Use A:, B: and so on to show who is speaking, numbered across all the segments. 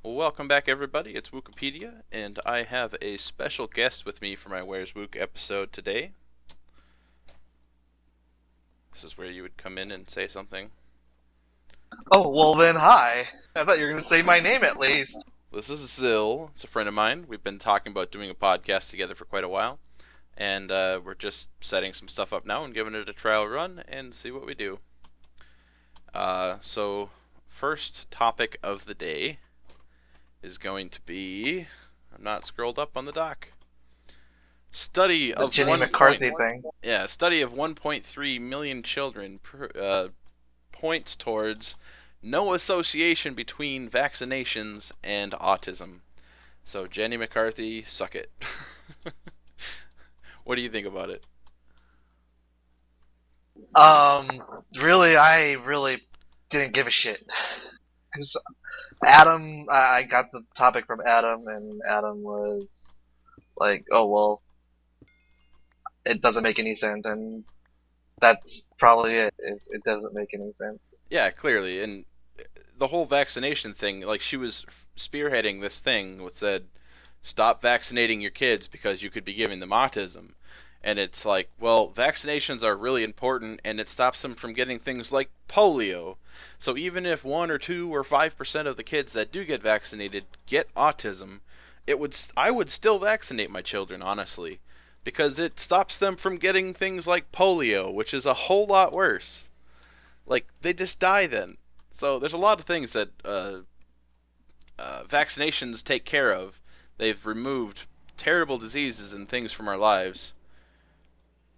A: Well, welcome back, everybody. It's Wukepedia, and I have a special guest with me for my Where's Wuke episode today. This is where you would come in and say something.
B: Oh, well then, hi. I thought you were going to say my name at least.
A: This is Zill. It's a friend of mine. We've been talking about doing a podcast together for quite a while, and we're just setting some stuff up now and giving it a trial run and see what we do. So, first topic of the day is going to be. I'm not scrolled up on the doc. Study
B: The
A: of
B: Jenny
A: 1.
B: McCarthy thing.
A: Yeah, a study of 1.3 million children points towards no association between vaccinations and autism. So Jenny McCarthy, suck it. What do you think about it?
B: Really, I really didn't give a shit. 'Cause Adam, I got the topic from Adam, and Adam was like, oh, well, it doesn't make any sense, and that's probably it, is it doesn't make any sense.
A: Yeah, clearly, and the whole vaccination thing, like she was spearheading this thing that said, stop vaccinating your kids because you could be giving them autism. And it's like, well, vaccinations are really important and it stops them from getting things like polio. So even if 1 or 2 or 5% of the kids that do get vaccinated get autism, I would still vaccinate my children, honestly, because it stops them from getting things like polio, which is a whole lot worse. Like they just die then. So there's a lot of things that vaccinations take care of. They've removed terrible diseases and things from our lives.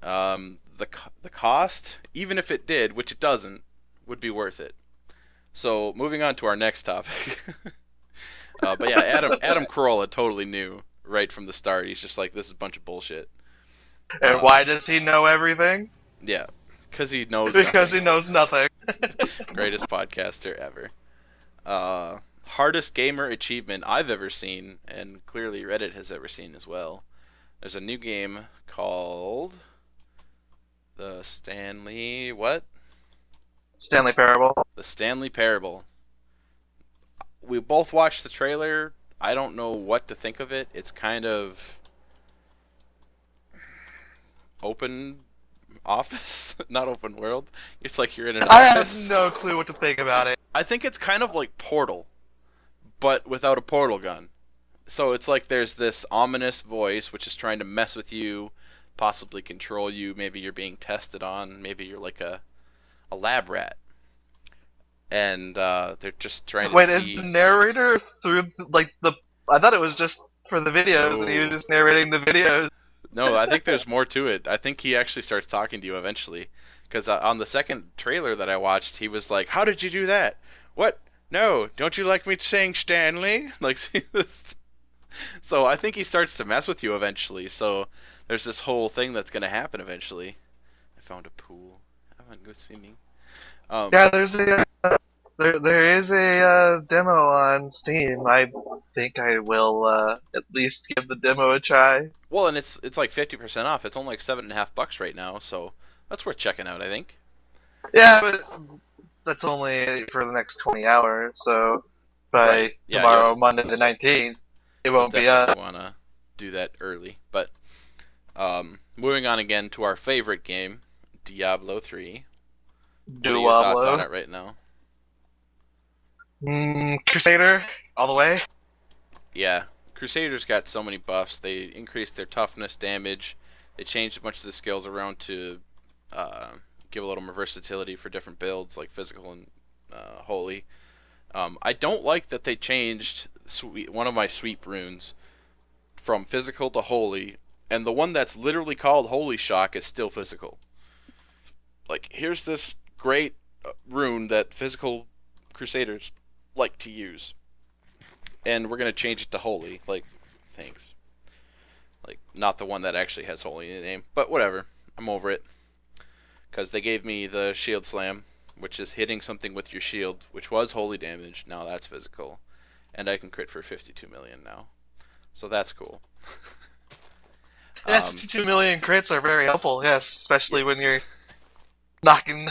A: The cost, even if it did, which it doesn't, would be worth it. So moving on to our next topic. But yeah, Adam Carolla totally knew right from the start. He's just like, this is a bunch of bullshit.
B: And
A: Um,
B: why does he know everything?
A: yeah, because he knows
B: Because
A: nothing.
B: he knows nothing.
A: Greatest podcaster ever. Hardest gamer achievement I've ever seen, and clearly Reddit has ever seen as well. There's a new game called the Stanley what?
B: Stanley Parable.
A: The Stanley Parable. We both watched the trailer. I don't know what to think of it. It's kind of open office, not open world. It's like you're in an
B: I have
A: office.
B: no clue what to think about it.
A: I think it's kind of like Portal, but without a portal gun. So it's like there's this ominous voice which is trying to mess with you, possibly control you. Maybe you're being tested on. Maybe you're like a lab rat. And they're just trying to
B: Wait, is the
A: see.
B: narrator through like the? I thought it was just for the videos, and he was
A: No.
B: just narrating the videos.
A: No, I think there's more to it. I think he actually starts talking to you eventually. Because on the second trailer that I watched, he was like, "How did you do that? What? No, don't you like me saying Stanley?" Like, so I think he starts to mess with you eventually. So there's this whole thing that's gonna happen eventually. I found a pool. I want to go swimming. Um,
B: Yeah, there is a demo on Steam. I think I will at least give the demo a try.
A: well, and it's like 50% off. It's only like $7.50 right now, so that's worth checking out, I think.
B: Yeah, but that's only for the next 20 hours. So
A: Right.
B: by
A: Yeah,
B: tomorrow, Monday the 19th, it
A: you'll
B: won't be
A: definitely
B: up.
A: want to do that early. But moving on again to our favorite game, Diablo 3. What are your thoughts on
B: Duablo.
A: it right now?
B: Crusader, all the way.
A: Yeah, Crusaders got so many buffs. They increased their toughness, damage. They changed a bunch of the skills around to uh, give a little more versatility for different builds, like physical and holy. I don't like that they changed one of my sweep runes from physical to holy, and the one that's literally called Holy Shock is still physical. Like, here's this great rune that physical Crusaders like to use, and we're gonna change it to holy. Like, thanks. Like, not the one that actually has holy in the name, but whatever. I'm over it because they gave me the shield slam, which is hitting something with your shield, which was holy damage. Now that's physical, and I can crit for 52 million now, so that's cool.
B: Yeah,
A: um,
B: 52 million crits are very helpful. Yes,
A: yeah,
B: especially when you're knocking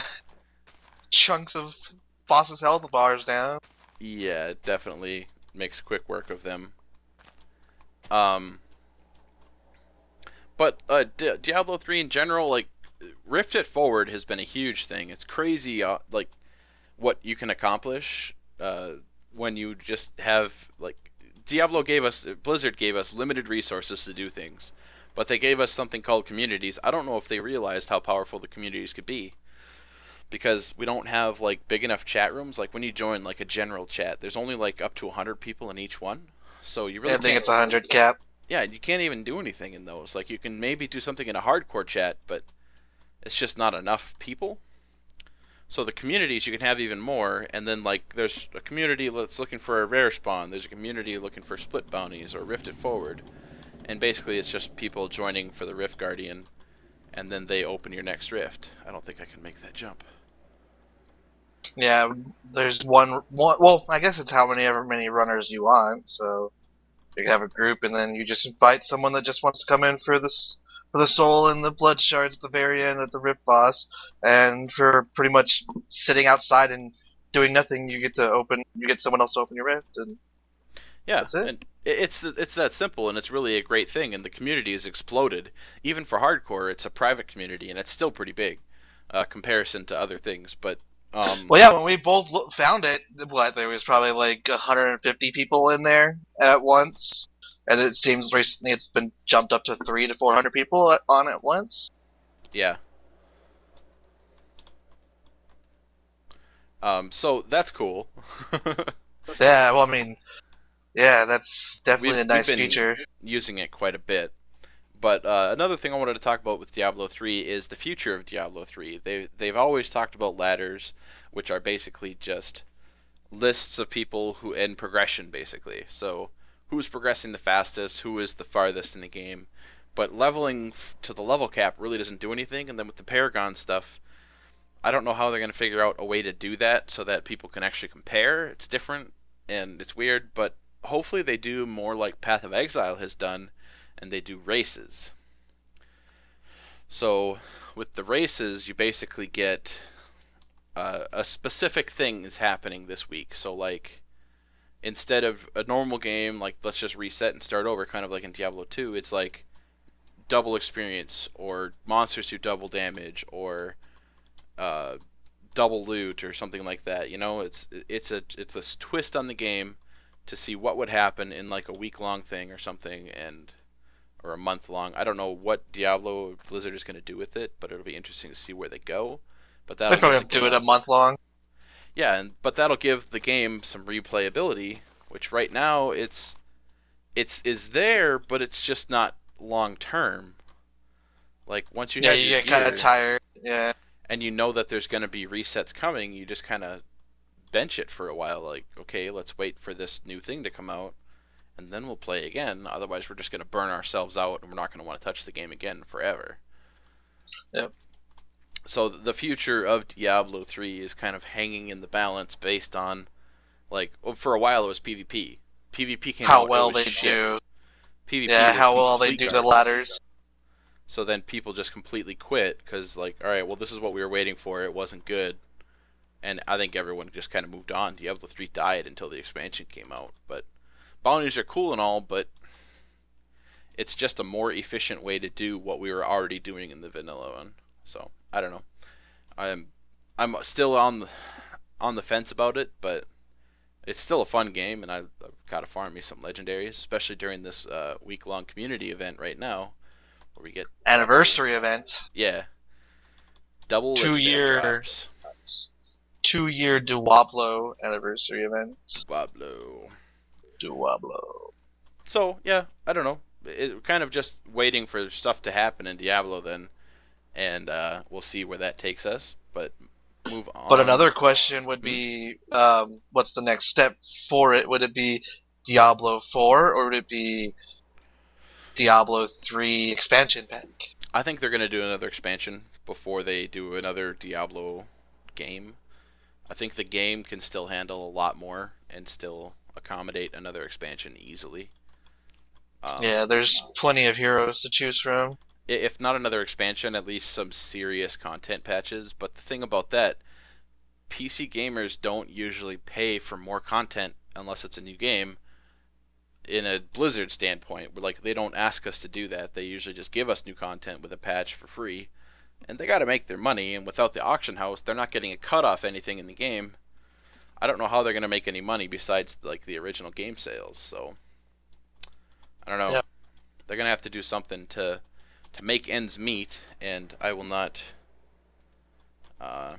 B: chunks of bosses' health bars down.
A: yeah, definitely. makes quick work of them. Um, but Diablo 3 in general, like Rift It Forward has been a huge thing. It's crazy, like what you can accomplish when you just have like Blizzard gave us limited resources to do things, but they gave us something called communities. I don't know if they realized how powerful the communities could be because we don't have like big enough chat rooms. Like when you join like a general chat, there's only like up to 100 people in each one, so you really
B: I think
A: can't.
B: it's 100 cap.
A: Yeah, you can't even do anything in those. Like you can maybe do something in a hardcore chat, but it's just not enough people. So the communities you can have even more, and then like there's a community that's looking for a rare spawn. There's a community looking for split bounties or rifted forward, and basically it's just people joining for the Rift Guardian, and then they open your next rift. I don't think I can make that jump.
B: Yeah, there's one. Well, I guess it's how many runners you want. So you can have a group, and then you just invite someone that just wants to come in for this for the soul and the blood shards at the very end of the Rift boss, and for pretty much sitting outside and doing nothing, you get to open. You get someone else to open your rift, and
A: Yeah,
B: that's it.
A: and it's that simple, and it's really a great thing. And the community has exploded. Even for hardcore, it's a private community, and it's still pretty big, comparison to other things. But
B: Well, yeah, when we both found it, what there was probably like 150 people in there at once, and it seems recently it's been jumped up to 300 to 400 people on at once.
A: yeah, so that's cool.
B: Yeah, well, I mean, yeah, that's definitely a
A: We've
B: nice
A: been
B: feature.
A: using it quite a bit. But another thing I wanted to talk about with Diablo 3 is the future of Diablo 3. They've always talked about ladders, which are basically just lists of people who in progression basically. So who's progressing the fastest, who is the farthest in the game. But leveling to the level cap really doesn't do anything. And then with the Paragon stuff, I don't know how they're going to figure out a way to do that so that people can actually compare. It's different and it's weird, but hopefully they do more like Path of Exile has done, and they do races. So with the races, you basically get a specific thing is happening this week. So like instead of a normal game, like let's just reset and start over, kind of like in Diablo 2, it's like double experience or monsters do double damage or uh, double loot or something like that. You know, it's a twist on the game to see what would happen in like a week long thing or something, and or a month long. I don't know what Diablo Blizzard is going to do with it, but it'll be interesting to see where they go. But
B: They
A: that'll give
B: probably
A: the
B: do it a
A: game,
B: month long.
A: yeah, but that'll give the game some replayability, which right now it's is there, but it's just not long term. Like once you
B: Yeah,
A: have
B: you
A: your
B: get kind of
A: gear
B: tired. Yeah.
A: and you know that there's going to be resets coming, you just kind of bench it for a while. Like, okay, let's wait for this new thing to come out, and then we'll play again. Otherwise, we're just going to burn ourselves out, and we're not going to want to touch the game again forever.
B: Yep.
A: So the future of Diablo 3 is kind of hanging in the balance based on, like, well, for a while it was PvP. PvP came
B: How
A: out, it
B: well
A: was
B: they
A: shit.
B: do.
A: PvP
B: Yeah,
A: was
B: how well they
A: complete
B: do the
A: garbage.
B: ladders.
A: So then people just completely quit because, like, all right, well, this is what we were waiting for. It wasn't good, and I think everyone just kind of moved on. Diablo 3 died until the expansion came out. But bounties are cool and all, but it's just a more efficient way to do what we were already doing in the vanilla one. So I don't know. I'm I'm still on the fence about it, but it's still a fun game, and I've got to farm me some legendaries, especially during this week long community event right now, where we get double,
B: Anniversary event.
A: yeah, double
B: Two
A: legendary
B: year
A: drops.
B: 2 year Duwablo anniversary event.
A: Pablo.
B: Duwablo.
A: So yeah, I don't know. Kind of just waiting for stuff to happen in Diablo then, and we'll see where that takes us. But move
B: But
A: on.
B: another question would
A: Hmm?
B: be, what's the next step for it? Would it be Diablo 4 or would it be Diablo 3 expansion pack?
A: I think they're gonna do another expansion before they do another Diablo game. I think the game can still handle a lot more and still accommodate another expansion easily. Um,
B: Yeah, there's plenty of heroes to choose from.
A: if not another expansion, at least some serious content patches. But the thing about that, PC gamers don't usually pay for more content unless it's a new game. In a Blizzard standpoint, where like they don't ask us to do that. They usually just give us new content with a patch for free, and they got to make their money. And without the auction house, they're not getting a cut off anything in the game. I don't know how they're going to make any money besides like the original game sales. So I don't know.
B: Yeah.
A: They're going to have to do something to make ends meet, and I will not uh,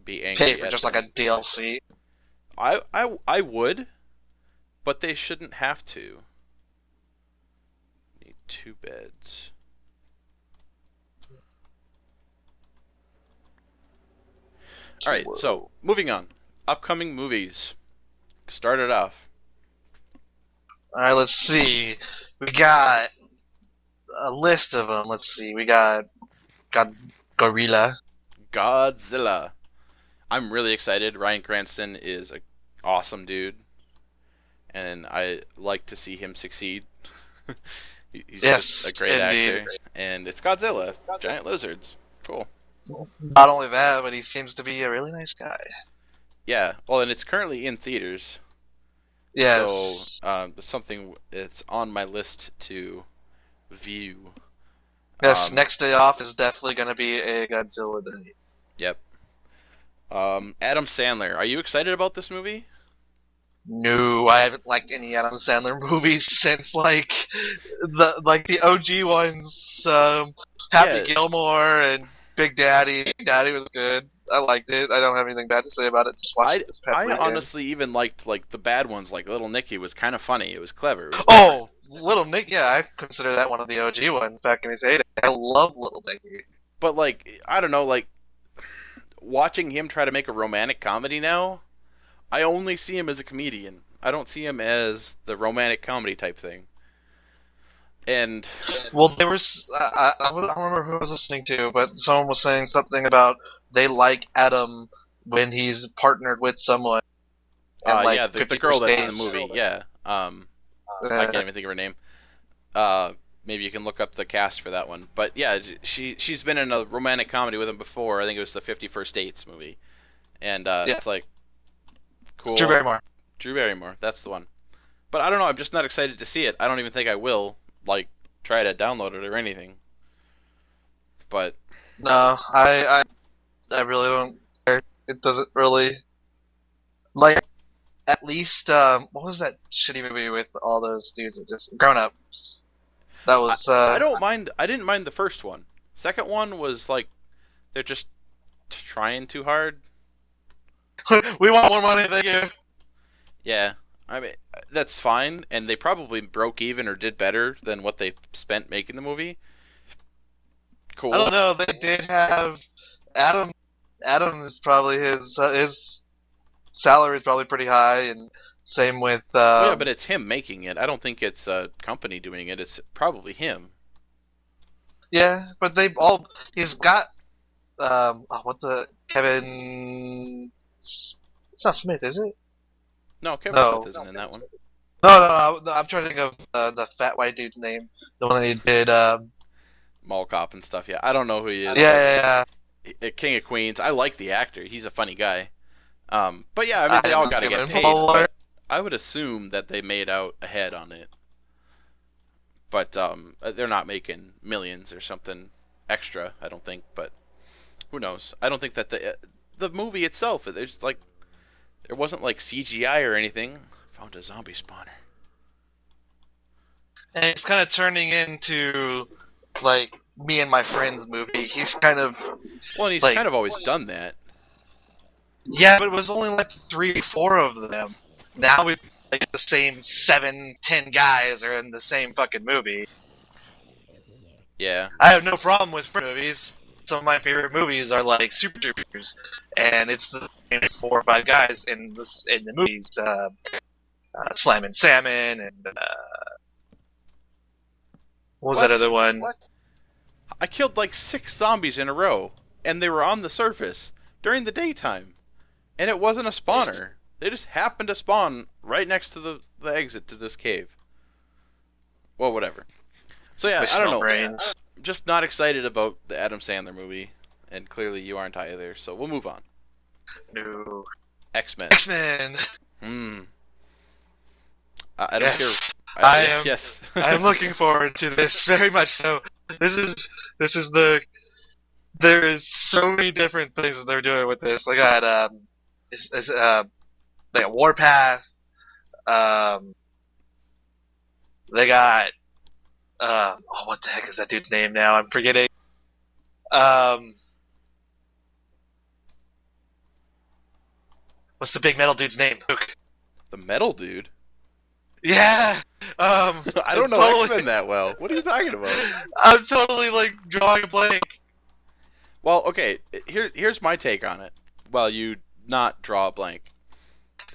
A: be
B: Pay
A: angry
B: for
A: at
B: just like a
A: them.
B: DLC.
A: I would, but they shouldn't have to. Need 2 beds. All right, so
B: Whoa.
A: moving on. Upcoming movies. Start it off.
B: All right, let's see. We got a list of them. Let's see. We got Gorilla.
A: Godzilla. I'm really excited. Ryan Cranston is a awesome dude, and I like to see him succeed. He's just a
B: Yes,
A: great
B: indeed.
A: actor, and it's Godzilla, giant lizards. Cool.
B: Not only that, but he seems to be a really nice guy.
A: Yeah. Well, and it's currently in theaters, so
B: Yes.
A: it's something it's on my list to view.
B: Yes,
A: Um,
B: next day off is definitely going to be a Godzilla day.
A: yep. Adam Sandler. Are you excited about this movie?
B: No, I haven't liked any Adam Sandler movies since the OG ones. Happy
A: Yeah,
B: Gilmore and Big Daddy. Big Daddy was good. I liked it. I don't have anything bad to say about it. Just watched
A: I
B: it this past
A: I
B: weekend.
A: honestly even liked like the bad ones, like Little Nicky was kind of funny. It was clever. It was different.
B: Oh, Little Nick. Yeah, I consider that one of the OG ones back in his heyday. I love Little Nicky.
A: But like I don't know, like watching him try to make a romantic comedy now, I only see him as a comedian. I don't see him as the romantic comedy type thing. And
B: Well, there was I don't remember who I was listening to, but someone was saying something about they like Adam when he's partnered with someone and like
A: yeah, the
B: 50
A: girl
B: first
A: that's in the
B: dates.
A: movie, yeah. I can't
B: Uh,
A: even think of her name. Maybe you can look up the cast for that one. But yeah, she's been in a romantic comedy with him before. I think it was the 50 First Dates movie, and
B: yeah,
A: it's like
B: Drew
A: cool.
B: Barrymore.
A: Drew Barrymore, that's the one. But I don't know. I'm just not excited to see it. I don't even think I will like try to download it or anything. But
B: No, I really don't care. It doesn't really like at least what was that shitty movie with all those dudes that just grown ups? That
A: I
B: was
A: I don't mind. I didn't mind the first one. Second one was like they're just trying too hard.
B: we want more money, thank you.
A: Yeah, I mean that's fine, and they probably broke even or did better than what they spent making the movie.
B: I don't
A: Cool.
B: know. They did have Adam. Adam is probably his salary is probably pretty high, and same with
A: Well, yeah, but it's him making it. I don't think it's a company doing it. It's probably him.
B: yeah. But they all he's got what the Kevin. It's not Smith, is it?
A: No, Kevin Smith
B: No,
A: isn't in that one.
B: no. I'm trying to think of the fat white dude's name. The one that he did.
A: Mall Cop and stuff. Yeah, I don't know who he
B: Yeah,
A: is, but
B: yeah,
A: King of Queens. I like the actor. He's a funny guy. But yeah, I
B: I
A: mean they
B: didn't
A: all
B: know
A: got to
B: him
A: get
B: in
A: paid.
B: Polar.
A: But I would assume that they made out ahead on it. But they're not making millions or something extra. I don't think. But who knows? I don't think that the movie itself. There's like there wasn't like CGI or anything. Found a zombie spawner.
B: And it's kind of turning into like me and my friends movie. He's kind of
A: Well, and he's
B: like
A: kind of always done that.
B: yeah, but it was only like 3, 4 of them. Now we like the same 7, 10 guys are in the same fucking movie.
A: Yeah.
B: I have no problem with movies. Some of my favorite movies are like Super Troopers, and it's the same 4 or 5 guys in the movies. Slam and Salmon, and what was that
A: What?
B: other one?
A: I killed like 6 zombies in a row, and they were on the surface during the daytime, and it wasn't a spawner. They just happened to spawn right next to the exit to this cave. Well, whatever. So yeah,
B: They
A: I don't
B: smell
A: know.
B: brains.
A: I'm just not excited about the Adam Sandler movie, and clearly you aren't either. So we'll move on.
B: No.
A: X-Men.
B: X-Men.
A: Hmm. I don't care.
B: Yes, I
A: Yeah,
B: am.
A: yes.
B: I'm looking forward to this very much. So this is this is the there is so many different things that they're doing with this. They got is they got Warpath. Um, they got oh, what the heck is that dude's name now? I'm forgetting. Um, what's the big metal dude's name? Luke.
A: The metal dude.
B: Yeah.
A: I
B: I'm
A: don't know
B: totally.
A: X-Men that well. What are you talking about?
B: I'm totally like drawing a blank.
A: Well, okay. Here's my take on it. Well, you not draw a blank.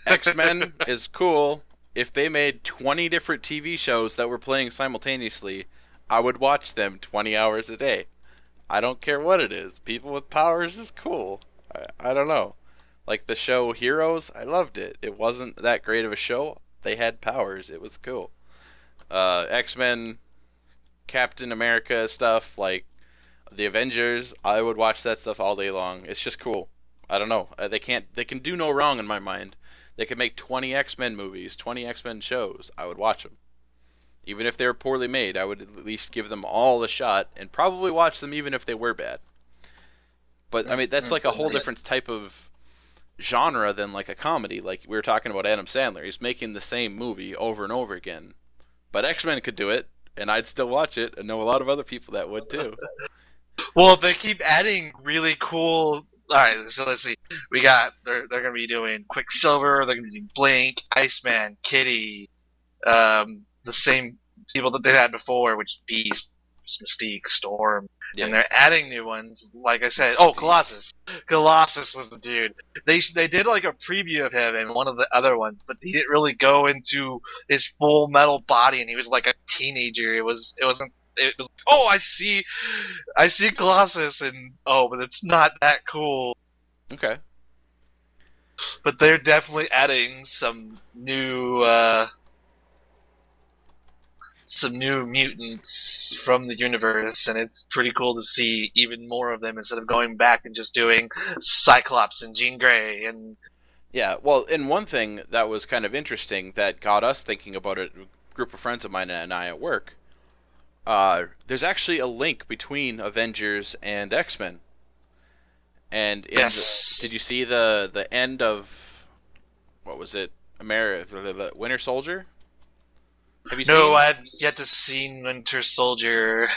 A: X-Men is cool. If they made 20 different TV shows that were playing simultaneously, I would watch them 20 hours a day. I don't care what it is. People with powers is cool. I don't know. Like the show Heroes, I loved it. It wasn't that great of a show. They had powers. It was cool. X-Men, Captain America stuff, like the Avengers, I would watch that stuff all day long. It's just cool. I don't know. They can do no wrong in my mind. They could make 20 X-Men movies, 20 X-Men shows. I would watch them. Even if they were poorly made, I would at least give them all a shot and probably watch them even if they were bad. But I mean, that's like a whole different type of genre than like a comedy. Like we were talking about Adam Sandler. He's making the same movie over and over again. But X-Men could do it, and I'd still watch it, and know a lot of other people that would too.
B: Well, they keep adding really cool. All right, so let's see. We got they're gonna be doing Quicksilver. They're gonna be doing Blink, Iceman, Kitty, the same people that they had before, which Beast, Mystique, Storm,
A: Yeah.
B: and they're adding new ones. Like I said, oh,
A: Mystique.
B: Colossus. Colossus was the dude. They did like a preview of him in one of the other ones, but he didn't really go into his full metal body, and he was like a teenager. It was oh, I see Colossus, and oh, but it's not that cool.
A: Okay.
B: But they're definitely adding some new mutants from the universe, and it's pretty cool to see even more of them instead of going back and just doing Cyclops and Jean Grey and
A: Yeah, well, and one thing that was kind of interesting that got us thinking about it, a group of friends of mine and I at work, there's actually a link between Avengers and X-Men. And
B: yes.
A: did you see the end of what was it? America, Winter Soldier? Have you
B: No,
A: seen?
B: I've yet to see Winter Soldier.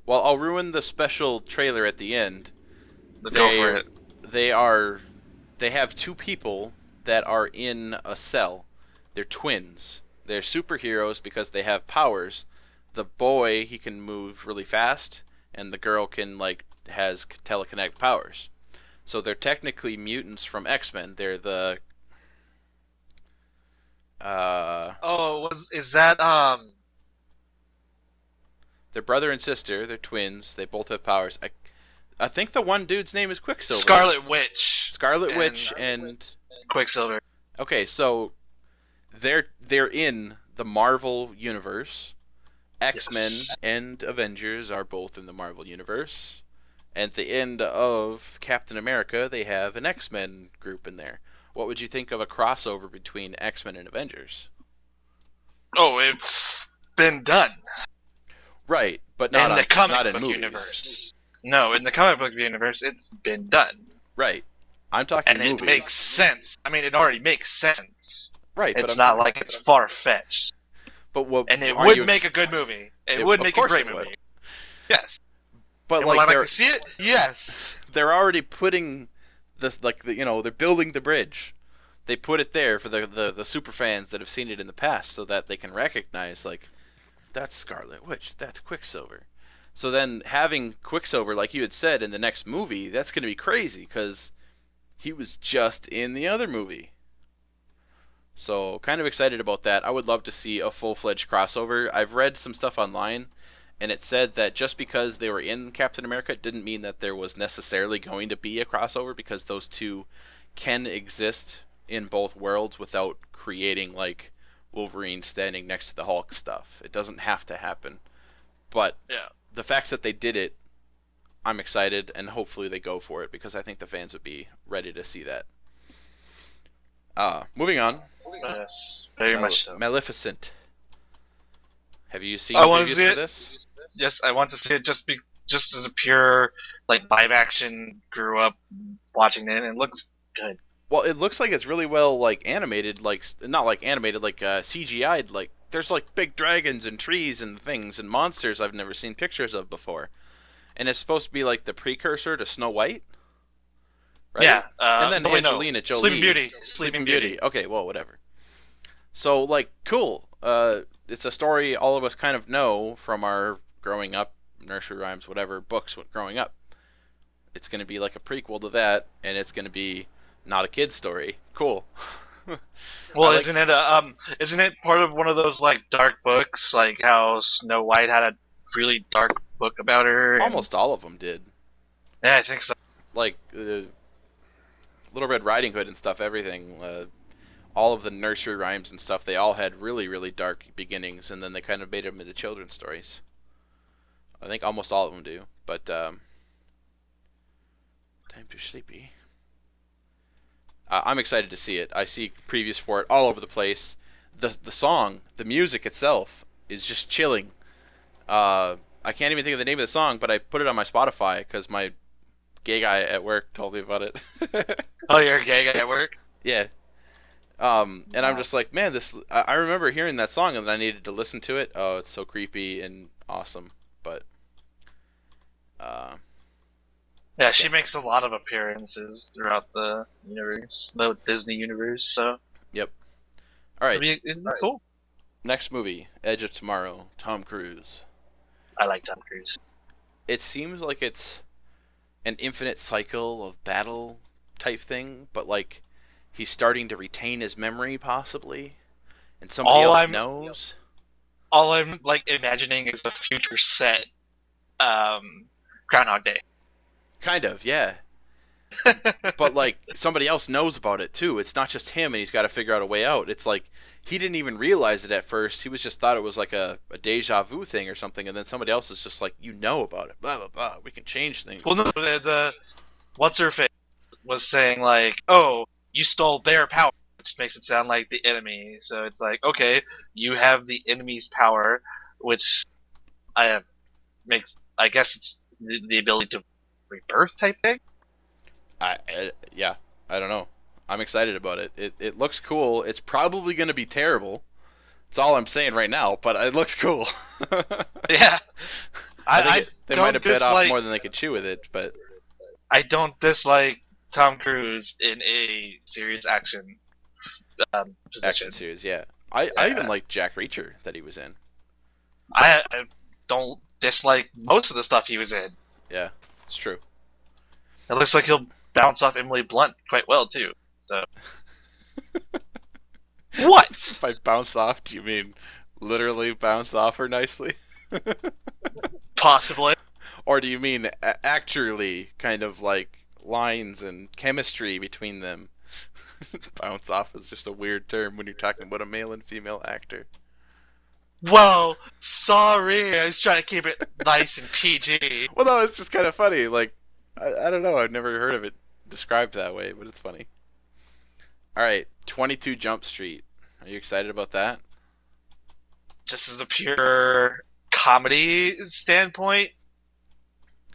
A: Well, I'll ruin the special trailer at the end.
B: But go for
A: They
B: it.
A: they are they have two people that are in a cell. They're twins. They're superheroes because they have powers. The boy, he can move really fast, and the girl can like has telekinetic powers. So they're technically mutants from X-Men. Uh
B: Oh, was is that
A: they're brother and sister. They're twins. They both have powers. I think the one dude's name is Quicksilver.
B: Scarlet Witch
A: Scarlet
B: and
A: Witch and
B: Quicksilver?
A: okay, so they're in the Marvel universe. X-Men
B: Yes.
A: and Avengers are both in the Marvel universe. At the end of Captain America, they have an X-Men group in there. What would you think of a crossover between X-Men and Avengers?
B: Oh, it's been done
A: Right, but
B: in the
A: not
B: comic
A: in
B: book
A: movies.
B: universe. No, in the comic book universe, it's been done,
A: Right. I'm talking
B: and it
A: movies.
B: makes sense. I mean, it already makes sense.
A: Right, but
B: It's
A: I'm
B: not
A: talking,
B: like it's far fetched,
A: but what
B: and it
A: are
B: would
A: you
B: make a good movie. It would
A: of
B: make a
A: course
B: great
A: it would.
B: movie. Yes.
A: But
B: And would
A: like
B: I like to see it? Yes.
A: they're already putting this like they're building the bridge. They put it there for the super fans that have seen it in the past so that they can recognize like that's Scarlet Witch, that's Quicksilver. So then having Quicksilver like you had said in the next movie, that's going to be crazy cuz he was just in the other movie. So kind of excited about that. I would love to see a full-fledged crossover. I've read some stuff online and it said that just because they were in Captain America didn't mean that there was necessarily going to be a crossover because those two can exist in both worlds without creating like Wolverine standing next to the Hulk stuff. It doesn't have to happen. But
B: Yeah.
A: the fact that they did it, I'm excited and hopefully they go for it because I think the fans would be ready to see that. Moving on.
B: Yes, very much so.
A: Maleficent. Have you
B: I
A: seen
B: want to
A: previews
B: see
A: for
B: it.
A: this?
B: Yes, I want to see it just as a pure like live action. Grew up watching it, and it looks good.
A: Well, it looks like it's really well like animated, like not like animated, like CGI'd. Like there's like big dragons and trees and things and monsters I've never seen pictures of before. And it's supposed to be like the precursor to Snow White, right?
B: Yeah.
A: And then
B: No, wait, no.
A: Angelina
B: Sleeping
A: Jolie,
B: Beauty.
A: Sleeping
B: Sleeping
A: Beauty.
B: Beauty.
A: Okay, well, whatever. So like, cool. It's a story all of us kind of know from our growing up, nursery rhymes, whatever books growing up. It's going to be like a prequel to that, and it's going to be not a kid's story. Cool. I
B: Well,
A: like
B: isn't it part of one of those like dark books, like how Snow White had a really dark book about her? And
A: almost all of them did.
B: yeah, I think so.
A: Like Little Red Riding Hood and stuff. Everything. All of the nursery rhymes and stuff. They all had really, really dark beginnings, and then they kind of made them into children's stories. I think almost all of them do. But time to sleepy. I'm excited to see it. I see previews for it all over the place. The song, the music itself, is just chilling. I can't even think of the name of the song, but I put it on my Spotify because my gay guy at work told me about it.
B: Oh, you're a gay guy at work?
A: Yeah. And I'm just like, man, this. I remember hearing that song, and I needed to listen to it. Oh, it's so creepy and awesome. But, uh,
B: Yeah, she
A: yeah.
B: makes a lot of appearances throughout the universe, the Disney universe. So
A: Yep. All right.
B: it'd be cool.
A: Next movie, Edge of Tomorrow, Tom Cruise.
B: I like Tom Cruise.
A: It seems like it's an infinite cycle of battle type thing, but like he's starting to retain his memory possibly, and somebody
B: All
A: else
B: I'm
A: knows.
B: all I'm like imagining is the future set, Groundhog Day.
A: Kind of, yeah. But like somebody else knows about it too. It's not just him, and he's got to figure out a way out. It's like he didn't even realize it at first. He was just thought it was like a deja vu thing or something, and then somebody else is just like, you know about it. Blah blah blah. We can change things.
B: Well, no, the what's her face was saying like, "Oh, you stole their power," which makes it sound like the enemy. So it's like, okay, you have the enemy's power, which I have makes. I guess it's the ability to rebirth type thing.
A: Yeah, I don't know. I'm excited about it. It looks cool. It's probably going to be terrible. That's all I'm saying right now, but it looks cool.
B: Yeah,
A: I think
B: I
A: they might have
B: don't
A: bit off
B: dislike.
A: more than they could chew with it, but
B: I don't dislike Tom Cruise in a serious action position.
A: action series, yeah. I even
B: Yeah.
A: like Jack Reacher that he was in.
B: I don't dislike most of the stuff he was in.
A: Yeah, it's true.
B: It looks like he'll bounce off Emily Blunt quite well too. So what?
A: If I bounce off, do you mean literally bounce off her nicely?
B: Possibly.
A: Or do you mean actually kind of like lines and chemistry between them? Bounce off is just a weird term when you're talking about a male and female actor.
B: Well, sorry. I was trying to keep it nice and PG.
A: Well, no, it's just kind of funny. Like, I don't know. I've never heard of it described that way, but it's funny. All right, 22 Jump Street. Are you excited about that?
B: Just as a pure comedy standpoint,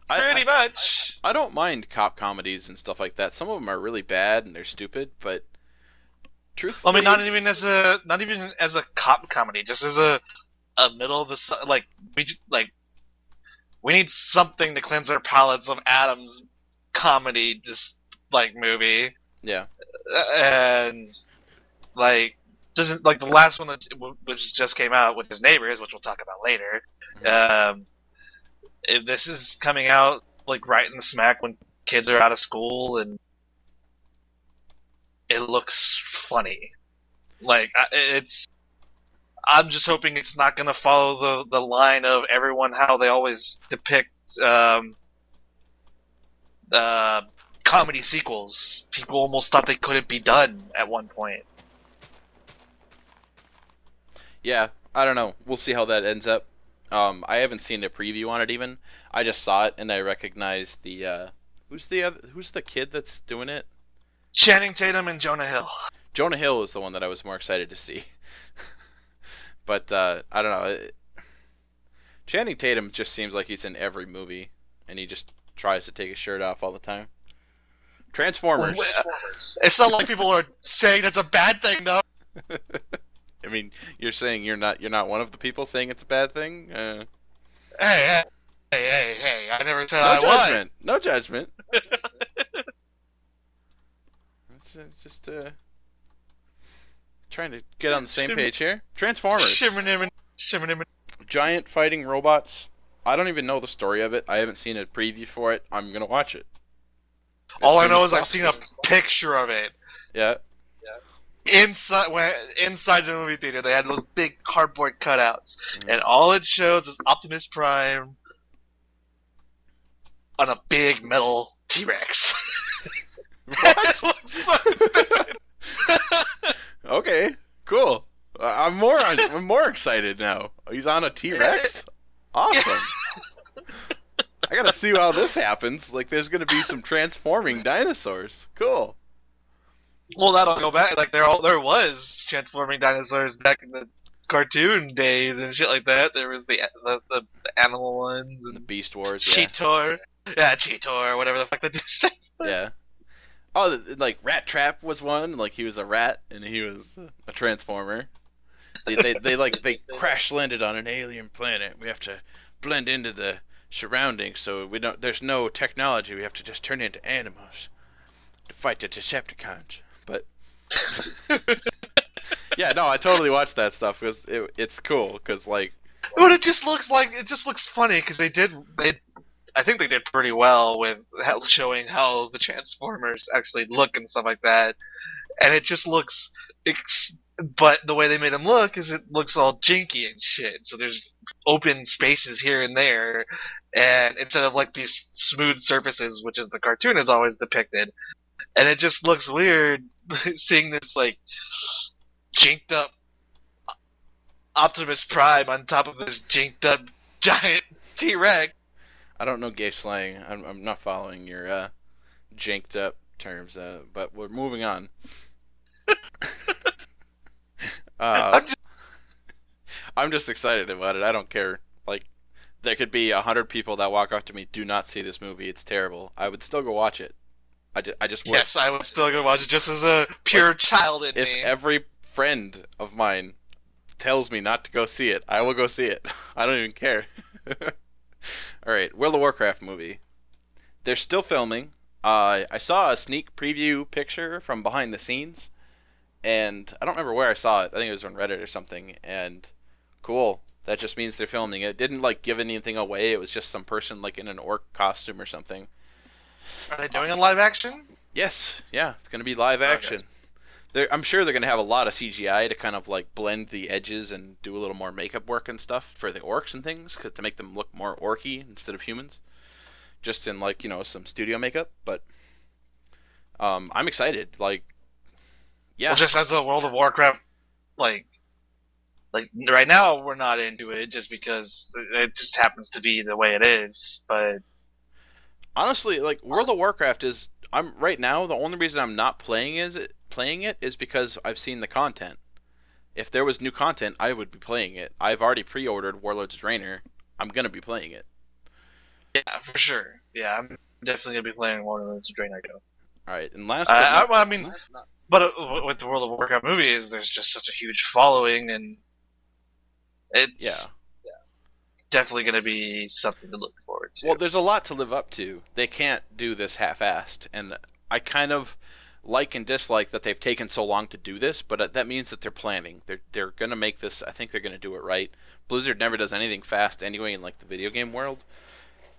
B: pretty
A: I,
B: much.
A: I don't mind cop comedies and stuff like that. Some of them are really bad and they're stupid, but
B: I
A: truthfully,
B: mean, not even as a cop comedy, just as a middle of the like we need something to cleanse our palates of Adam's comedy, just like movie,
A: yeah,
B: and like doesn't like the last one that which just came out, which is Neighbors, which we'll talk about later. Um, if this is coming out like right in the smack when kids are out of school and it looks funny. Like it's, I'm just hoping it's not gonna follow the line of everyone how they always depict uh, comedy sequels. People almost thought they couldn't be done at one point.
A: yeah. I don't know. We'll see how that ends up. I haven't seen a preview on it even. I just saw it and I recognized the who's the kid that's doing it?
B: Channing Tatum and Jonah Hill.
A: Jonah Hill is the one that I was more excited to see. But I don't know. Channing Tatum just seems like he's in every movie, and he just tries to take his shirt off all the time. Transformers.
B: It's not like people are saying that's a bad thing, though.
A: I mean, you're saying you're not one of the people saying it's a bad thing.
B: Hey, hey! I never said
A: No
B: I was.
A: judgment. No judgment. It's just trying to get on the same page here. Transformers.
B: Shimmernimin.
A: Giant fighting robots. I don't even know the story of it. I haven't seen a preview for it. I'm gonna watch it.
B: All I know is I've seen a picture of it.
A: Yeah.
B: Inside the movie theater, they had those big cardboard cutouts, and all it shows is Optimus Prime on a big metal T-Rex.
A: What? Okay, cool. I'm more excited now. He's on a T-Rex. Awesome. I gotta see how this happens. Like, there's gonna be some transforming dinosaurs. Cool.
B: Well, that'll go back. Like there was transforming dinosaurs back in the cartoon days and shit like that. There was the animal ones
A: The
B: and
A: Beast Wars. Yeah.
B: Cheetor. Yeah, Cheetor, whatever the fuck that dude's name was.
A: Yeah. Oh, like Rat Trap was one. Like, he was a rat and he was a transformer. They crash landed on an alien planet. We have to blend into the surroundings, so we don't. There's no technology. We have to just turn into animals to fight the Decepticons. But yeah, no, I totally watched that stuff because it's cool. Because like,
B: But it just looks funny because I think they did pretty well with showing how the Transformers actually look and stuff like that, and it just looks. But the way they made them look is it looks all jinky and shit. So there's open spaces here and there, and instead of like these smooth surfaces, which is the cartoon is always depicted, and it just looks weird seeing this like jinked up Optimus Prime on top of this jinked up giant T-Rex.
A: I don't know gay slang. I'm not following your janked up terms. But we're moving on. I'm just excited about it. I don't care. Like, there could be 100 people that walk up to me, do not see this movie. It's terrible. I would still go watch it. I just would.
B: Yes, I would still go watch it just as a pure child in
A: If
B: me.
A: every friend of mine tells me not to go see it, I will go see it. I don't even care. All right, World of Warcraft movie. They're still filming. I saw a sneak preview picture from behind the scenes, and I don't remember where I saw it. I think it was on Reddit or something. And cool. That just means they're filming it. It didn't like give anything away. It was just some person like in an orc costume or something.
B: Are they doing a live action?
A: Yes, yeah, it's gonna be live action. I'm sure they're gonna have a lot of CGI to kind of like blend the edges and do a little more makeup work and stuff for the orcs and things, to make them look more orky instead of humans. Just in like some studio makeup, but I'm excited. Like, yeah,
B: Well, just as the World of Warcraft, like right now we're not into it just because it just happens to be the way it is. But
A: honestly, like World of Warcraft is. I'm right now. The only reason I'm not playing it is because I've seen the content. If there was new content, I would be playing it. I've already pre-ordered Warlord's Draenor. I'm gonna be playing it.
B: yeah, for sure. Yeah, I'm definitely gonna be playing one of those Draenor Go.
A: All right, and last.
B: I mean, but with the World of Warcraft movies, there's just such a huge following, and it's
A: yeah.
B: definitely gonna be something to look forward to.
A: Well, there's a lot to live up to. They can't do this half-assed, and I kind of like and dislike that they've taken so long to do this, but that means that they're planning. They're gonna make this. I think they're gonna do it right. Blizzard never does anything fast anyway in like the video game world.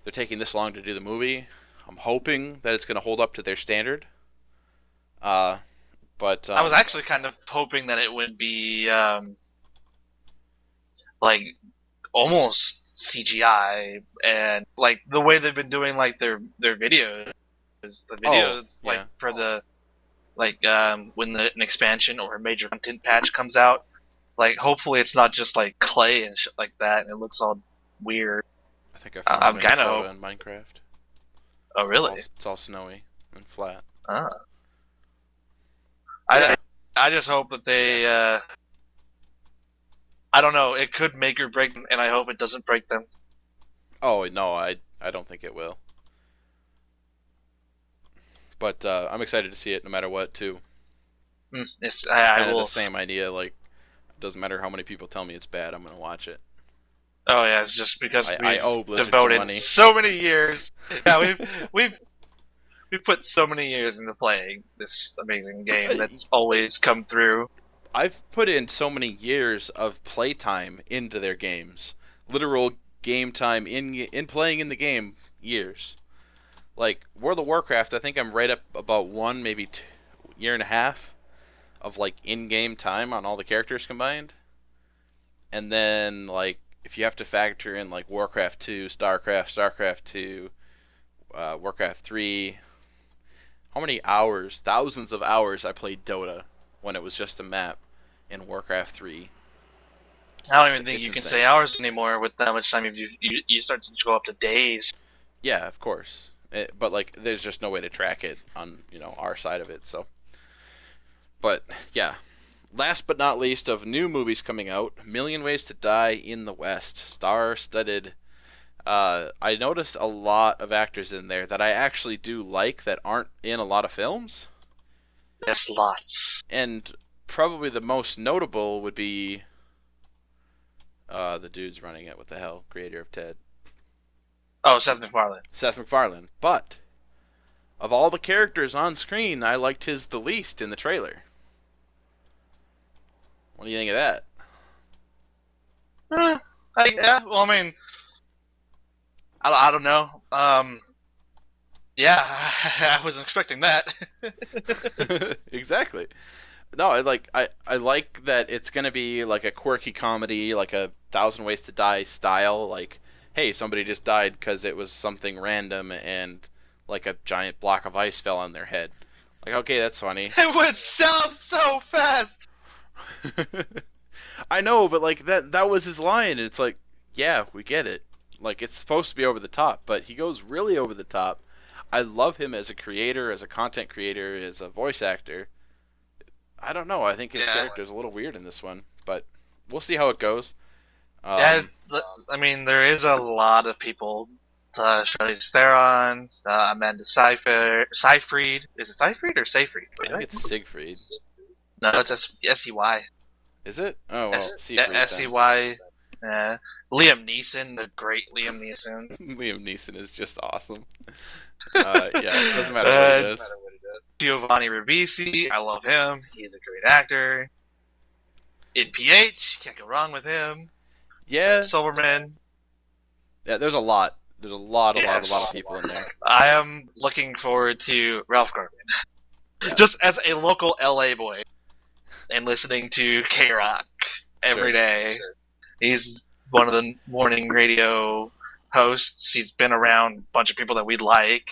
A: They're taking this long to do the movie. I'm hoping that it's gonna hold up to their standard. But
B: I was actually kind of hoping that it would be like almost CGI and like the way they've been doing like their videos. The videos like
A: yeah.
B: for the like when an expansion or a major content patch comes out, like hopefully it's not just like clay and shit like that and it looks all weird.
A: I think I found
B: I'm kind
A: Minnesota
B: of
A: in Minecraft.
B: Oh really?
A: It's all snowy and flat.
B: Ah.
A: Yeah.
B: I just hope that they. I don't know. It could make or break them, and I hope it doesn't break them.
A: Oh no, I don't think it will. But I'm excited to see it no matter what too. It's
B: I
A: kind of the
B: will.
A: same idea. Like, it doesn't matter how many people tell me it's bad. I'm gonna watch it.
B: Oh yeah, it's just because
A: I
B: we've
A: owe Blizzard the
B: devoted
A: money.
B: so many years. Yeah, we've we've put so many years into playing this amazing game that's always come through.
A: I've put in so many years of playtime into their games, literal game time in playing in the game. Years. Like World of Warcraft, I think I'm right up about one, maybe year and a half of like in-game time on all the characters combined. And then like if you have to factor in like Warcraft 2, StarCraft 2, Warcraft 3, how many hours, thousands of hours I played Dota when it was just a map in Warcraft 3.
B: I don't
A: It's,
B: even think
A: it's
B: you can
A: insane.
B: say hours anymore with that much time. You start to go up to days.
A: Yeah, of course. But like there's just no way to track it on, our side of it. So, but yeah, last but not least of new movies coming out, Million Ways to Die in the West, star-studded. I noticed a lot of actors in there that I actually do like that aren't in a lot of films,
B: Yes, lots.
A: and probably the most notable would be the dude's running it. What the hell? Creator of Ted,
B: Oh, Seth MacFarlane.
A: Seth MacFarlane. But of all the characters on screen, I liked his the least in the trailer. What do you think of that?
B: Eh, yeah, well, I mean, I don't know. Yeah, I wasn't expecting that.
A: Exactly. No, I like that it's gonna be like a quirky comedy, like a Thousand Ways to Die style. Like, hey, somebody just died because it was something random and like a giant block of ice fell on their head. Like, okay, that's funny.
B: It went south so fast.
A: I know, but like that was his line, and it's like, yeah, we get it. Like it's supposed to be over the top, but he goes really over the top. I love him as a creator, as a content creator, as a voice actor. I don't know. I think his
B: Yeah,
A: character is a little weird in this one, but we'll see how it goes.
B: yeah.
A: Um,
B: I mean, there is a lot of people. Charlize Theron, Amanda Seyfried. Is it Seyfried or Seyfried?
A: I
B: Wait,
A: think it's Siegfried.
B: no, it's S-E-Y.
A: Is it? Oh well, Siegfried then.
B: S-E-Y. Uh, Liam Neeson, the great Liam Neeson.
A: Liam Neeson is just awesome. Yeah, doesn't matter what he
B: Uh,
A: does.
B: Giovanni Ribisi, I love him. He's a great actor. In PH, can't go wrong with him.
A: Yeah,
B: Silverman.
A: yeah. There's a lot. There's
B: Yes.
A: a lot of people in there.
B: I am looking forward to Ralph Garman.
A: Yeah.
B: Just as a local LA boy and listening to K Rock every
A: Sure.
B: day. He's one of the morning radio hosts. He's been around a bunch of people that we like.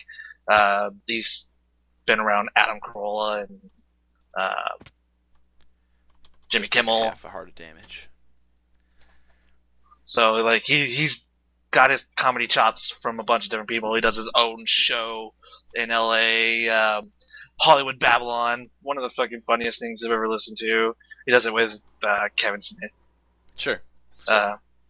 B: He's been around Adam Carolla and Jimmy
A: Just
B: Kimmel.
A: half a heart of damage.
B: So like he's got his comedy chops from a bunch of different people. He does his own show in LA, Hollywood Babylon. One of the fucking funniest things I've ever listened to. He does it with Kevin Smith.
A: Sure.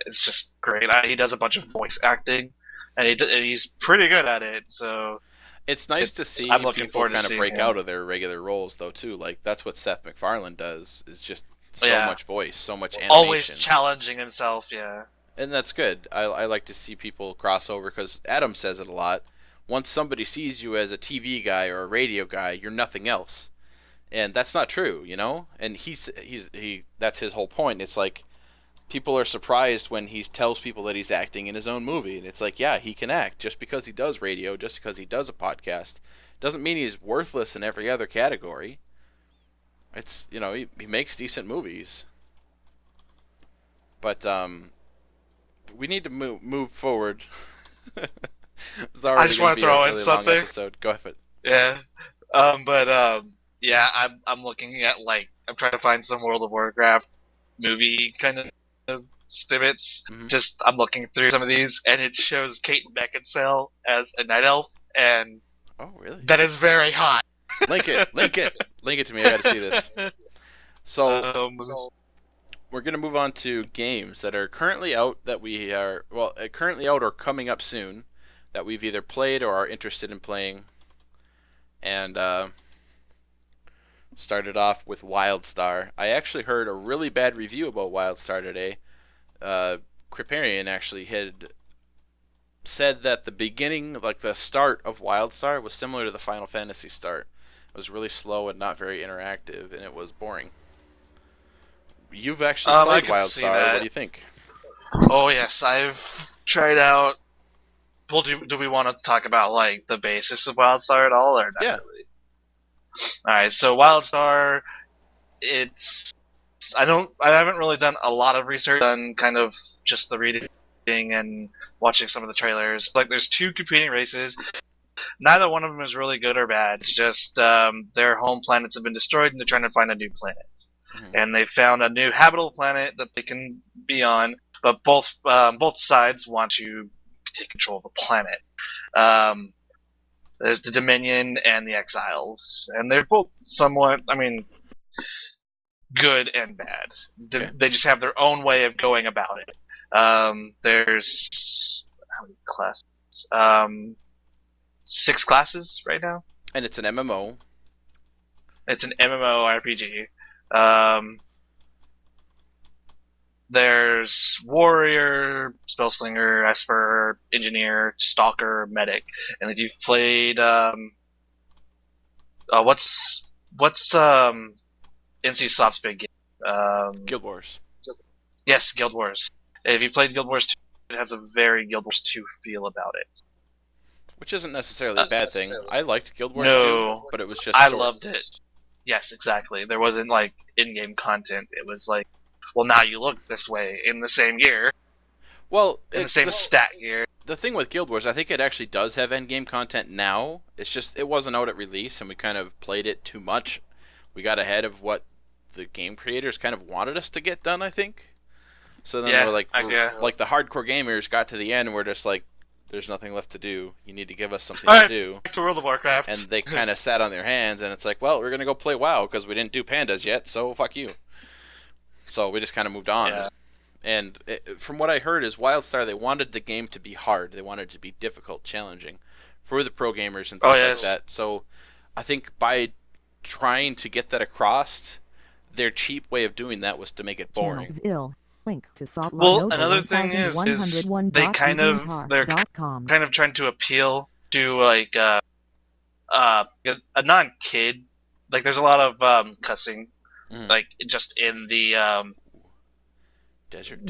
B: It's just great. He does a bunch of voice acting, and he's pretty good at it. So
A: It's nice to see
B: I'm looking
A: people
B: forward to
A: kind of
B: seeing
A: break
B: him.
A: out of their regular roles, though, too. Like that's what Seth MacFarlane does. Is just so
B: Yeah.
A: much voice, so much
B: Always
A: animation,
B: challenging himself. Yeah.
A: and that's good. I like to see people cross over because Adam says it a lot. Once somebody sees you as a TV guy or a radio guy, you're nothing else, and that's not true, And he that's his whole point. It's like people are surprised when he tells people that he's acting in his own movie, and it's like, yeah, he can act. Just because he does radio, just because he does a podcast, doesn't mean he's worthless in every other category. It's he makes decent movies, but we need to move forward. It's
B: I
A: already
B: just
A: going
B: want
A: to
B: to
A: be a
B: throw in
A: really long
B: something.
A: episode. Go ahead.
B: Yeah. Yeah, I'm looking at I'm trying to find some World of Warcraft movie kind of snippets.
A: Mhm.
B: Just I'm looking through some of these, and it shows Kate Beckinsale as a night elf, and
A: Oh, really?
B: that is very hot.
A: Link it. Link it. Link it to me. I got to see this. So
B: Um,
A: we're gonna move on to games that are currently out currently out or coming up soon that we've either played or are interested in playing. And started off with WildStar. I actually heard a really bad review about WildStar today. Uh, Kriparian actually had said that the beginning, like the start of WildStar, was similar to the Final Fantasy start. It was really slow and not very interactive, and it was boring. You've actually
B: I
A: played
B: could see
A: WildStar. What do
B: that.
A: you think?
B: Oh yes, I've tried out. Well, do we want to talk about like the basis of WildStar at all, or not
A: Yeah.
B: really? All right, so WildStar, it's I haven't really done a lot of research. Done kind of just the reading and watching some of the trailers. Like, there's two competing races. Neither one of them is really good or bad. It's just their home planets have been destroyed, and they're trying to find a new planet.
A: Mm-hmm.
B: And they found a new habitable planet that they can be on, but both sides want to take control of the planet. Um, there's the Dominion and the Exiles, and they're both somewhat, I mean, good and bad.
A: Okay.
B: They just have their own way of going about it. There's how many classes? 6 classes right now.
A: And it's an MMO.
B: It's an MMORPG. Um, there's warrior, spellslinger, esper, engineer, stalker, medic, and if you've played what's NCSoft's big game?
A: Guild Wars.
B: Yes, Guild Wars. If you played Guild Wars 2, it has a very Guild Wars 2 feel about it.
A: Which isn't necessarily a bad thing. I liked Guild Wars
B: No,
A: 2, but it was just
B: I
A: short.
B: loved it. Yes, exactly. There wasn't like in-game content. It was like, well, now you look this way in the same gear,
A: Well,
B: in the same stat gear.
A: the thing with Guild Wars, I think it actually does have endgame content now. It's just it wasn't out at release, and we kind of played it too much. We got ahead of what the game creators kind of wanted us to get done, I think. So then
B: Yeah,
A: like the hardcore gamers got to the end, and we're just like, there's nothing left to do. You need to give us something
B: All
A: to
B: right,
A: do.
B: back to World of Warcraft.
A: And they kind of sat on their hands, and it's like, well, we're gonna go play WoW because we didn't do pandas yet, so fuck you. So we just kind of moved on.
B: Yeah.
A: And from what I heard is WildStar, they wanted the game to be hard. They wanted it to be difficult, challenging for the pro gamers and things like that. So I think by trying to get that across, their cheap way of doing that was to make it boring.
C: Link to
B: Well, another thing is they kind of they're kind of trying to appeal to like a non-kid. Like, there's a lot of cussing, like just in the
A: Desert.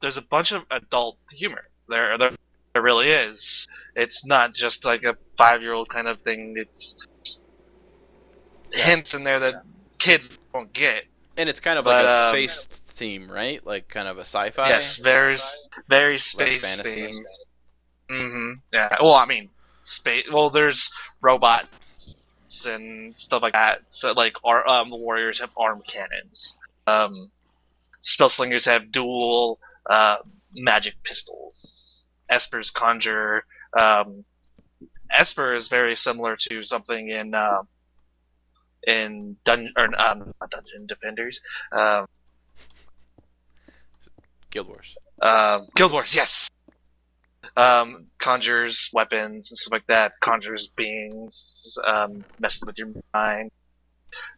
B: there's a bunch of adult humor. There really is. It's not just like a 5-year-old kind of thing. It's hints in there that kids won't get.
A: And it's kind of like a space theme, right? Like kind of a sci-fi.
B: Yes, very space
A: Less fantasy.
B: theme. Yeah. Well, I mean, space. Well, there's robots and stuff like that. So, like, the warriors have arm cannons. Spellslingers have dual magic pistols. Espers conjure. Esper is very similar to something in not Dungeon Defenders.
A: Guild Wars.
B: Guild Wars, yes. Conjures weapons and stuff like that. Conjures beings. Messes with your mind.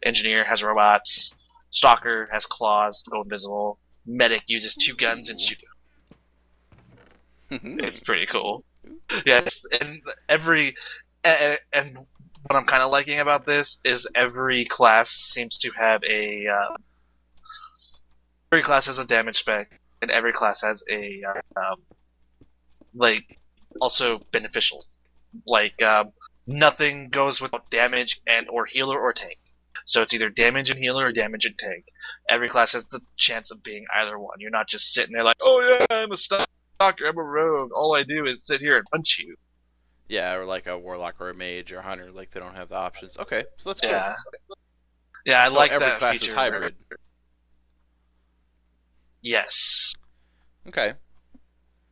B: Engineer has robots. Stalker has claws to go invisible. Medic uses 2 guns and shoot. It's pretty cool. Yes, and and what I'm kind of liking about this is every class seems to have every class has a damage spec, and every class has a like also beneficial. Like, nothing goes without damage and or healer or tank. So it's either damage and healer or damage and tank. Every class has the chance of being either one. You're not just sitting there like, oh yeah, I'm a stalker, I'm a rogue. All I do is sit here and punch you.
A: Yeah, or like a warlock or a mage or a hunter. Like they don't have the options. Okay, so that's cool.
B: Yeah. Yeah, I
A: so
B: like
A: every
B: that
A: class
B: feature.
A: is hybrid.
B: Yes.
A: Okay.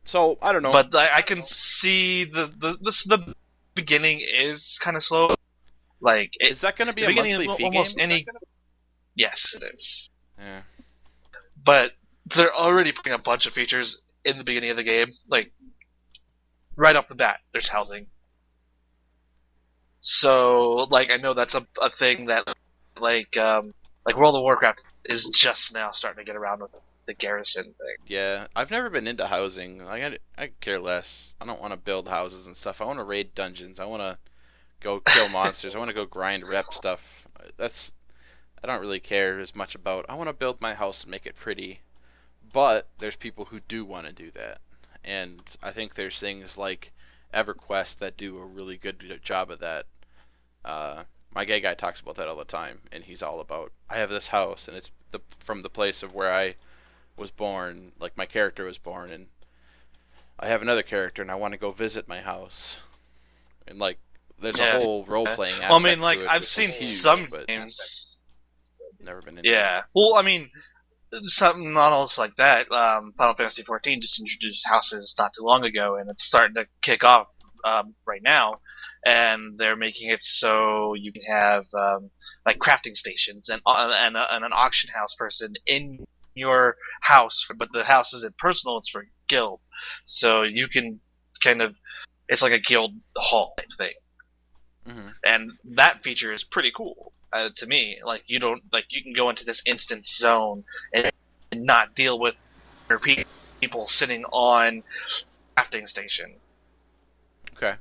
A: So I don't know.
B: But I can see the beginning is kind of slow. Like,
A: is that going to be a monthly fee game?
B: Yes, it is.
A: Yeah.
B: But they're already putting a bunch of features in the beginning of the game. Like right off the bat, there's housing. So like I know that's a thing that like like World of Warcraft is just now starting to get around with the garrison thing.
A: Yeah, I've never been into housing. I care less. I don't want to build houses and stuff. I want to raid dungeons. I want to go kill monsters. I want to go grind rep stuff. That's I don't really care as much about. I want to build my house and make it pretty. But there's people who do want to do that, and I think there's things like EverQuest that do a really good job of that. My gay guy talks about that all the time, and he's all about I have this house, and it's from the place of where I was born, like my character was born, and I have another character, and I want to go visit my house, and like there's a
B: Yeah.
A: whole role playing
B: Well, I mean,
A: aspect
B: like
A: to it,
B: I've
A: which is
B: seen
A: huge,
B: some
A: but
B: games.
A: never been into it.
B: Yeah. Well, I mean, something not else like that. Final Fantasy 14 just introduced houses not too long ago, and it's starting to kick off right now. And they're making it so you can have like crafting stations and an auction house person in your house, but the house isn't personal; it's for guild. So you can kind of it's like a guild hall type thing,
A: Hmm.
B: and that feature is pretty cool to me. Like you don't like you can go into this instance zone and not deal with people sitting on crafting station,
A: Okay.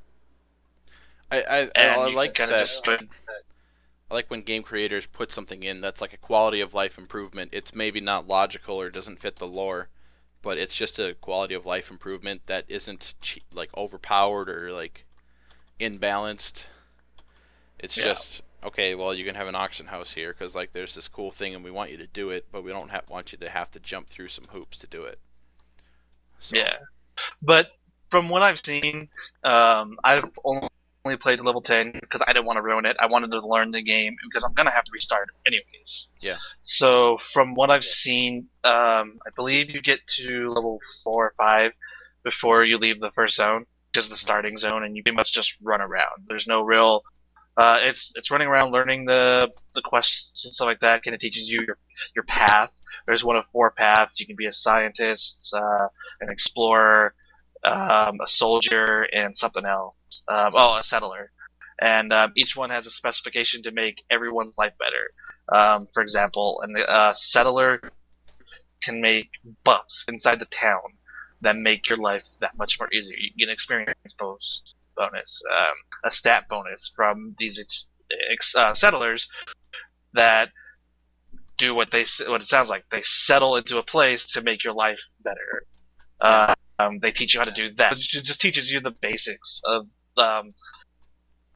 B: and
A: I
B: you can
A: like
B: kind of
A: that.
B: just spend.
A: I like when game creators put something in that's like a quality of life improvement. It's maybe not logical or doesn't fit the lore, but it's just a quality of life improvement that isn't like overpowered or like imbalanced. It's
B: Yeah,
A: just okay. Well, you can have an auction house here because like there's this cool thing and we want you to do it, but we don't want you to have to jump through some hoops to do it. So
B: yeah. But from what I've seen, I've only played level 10 because I didn't want to ruin it. I wanted to learn the game because I'm gonna have to restart it anyways.
A: yeah.
B: So from what I've seen, I believe you get to level 4 or 5 before you leave the first zone, which is the
A: Mhm.
B: starting zone, and you pretty much just run around. There's no real. It's running around, learning the quests and stuff like that. Kind of teaches you your path. There's one of 4 paths. You can be a scientist, an explorer, a soldier, and something else. A settler. And each one has a specification to make everyone's life better. For example, and the settler can make buffs inside the town that make your life that much more easier. You get an experience bonus, a stat bonus from these settlers that do what it sounds like. They settle into a place to make your life better.
A: Yeah.
B: They teach you how to do that. It just teaches you the basics um,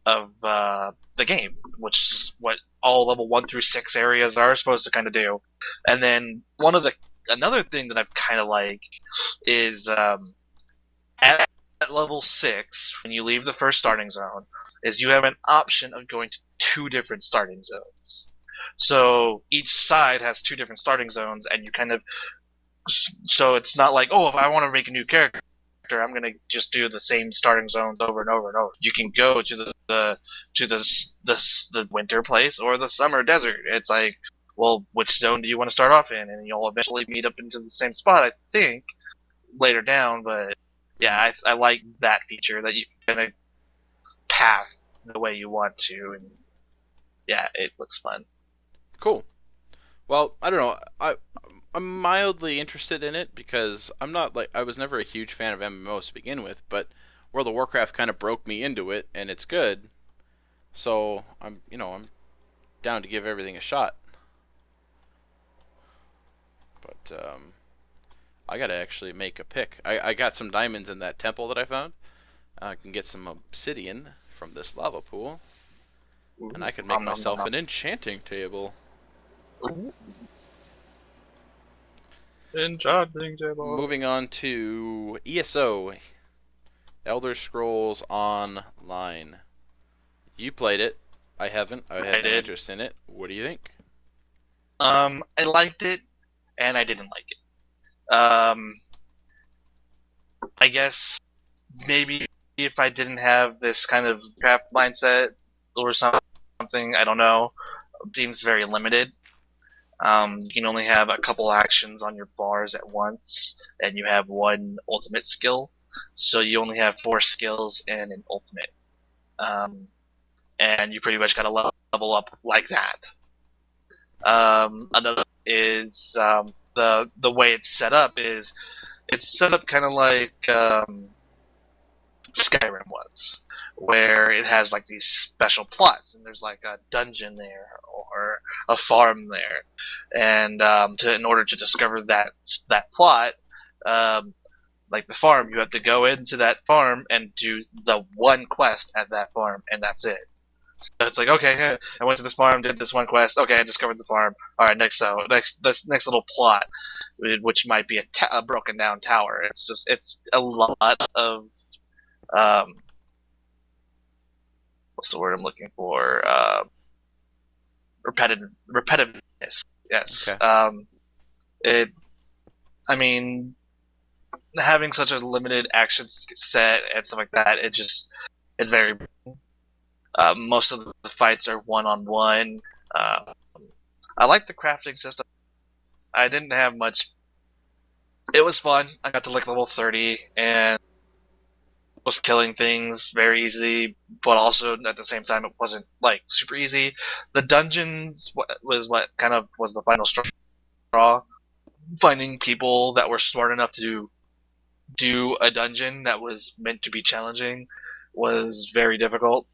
B: of the game, which is what all level 1 through 6 areas are supposed to kind of do. And then another thing that I kind of like is at level 6, when you leave the first starting zone, is you have an option of going to 2 different starting zones. So each side has 2 different starting zones, and you kind of so it's not like, oh, if I want to make a new character, I'm gonna just do the same starting zones over and over and over. You can go to the winter place or the summer desert. It's like, well, which zone do you want to start off in? And you'll eventually meet up into the same spot, I think, later down. But yeah,
A: Hmm.
B: I like that feature that you can kind of path the way you want to, and yeah, it looks fun.
A: Cool. Well, I don't know. I'm mildly interested in it because I'm not like I was never a huge fan of MMOs to begin with, but World of Warcraft kind of broke me into it, and it's good. So I'm down to give everything a shot. But I gotta actually make a pick. I got some diamonds in that temple that I found. I can get some obsidian from this lava pool, and I can make
B: Nom nom nom
A: myself
B: nom.
A: an enchanting table.
B: Ooh. Enchanting table.
A: Moving on to ESO, Elder Scrolls Online. You played it. I haven't. I
B: I
A: had no
B: did.
A: interest in it. What do you think?
B: I liked it, and I didn't like it. I guess maybe if I didn't have this kind of craft mindset or something, I don't know. It seems very limited. You can only have a couple actions on your bars at once, and you have one ultimate skill. So you only have 4 skills and an ultimate. Um, and you pretty much gotta level up like that. Another is the way it's set up is it's set up kind of like Skyrim was, where it has like these special plots, and there's like a dungeon there or a farm there, and in order to discover that plot, um, like the farm, you have to go into that farm and do the one quest at that farm, and that's it. So it's like, okay, I went to this farm, did this one quest. Okay, I discovered the farm. All right, next little plot, which might be a broken down tower. It's a lot of um, what's the word I'm looking for? Repetitiveness. Yes.
A: Okay.
B: It. I mean, having such a limited action set and stuff like that, it's very. Most of the fights are one on one. I like the crafting system. I didn't have much. It was fun. I got to like level 30 and was killing things very easy, but also at the same time it wasn't like super easy. The dungeons was what kind of was the final straw. Finding people that were smart enough to do a dungeon that was meant to be challenging was very difficult,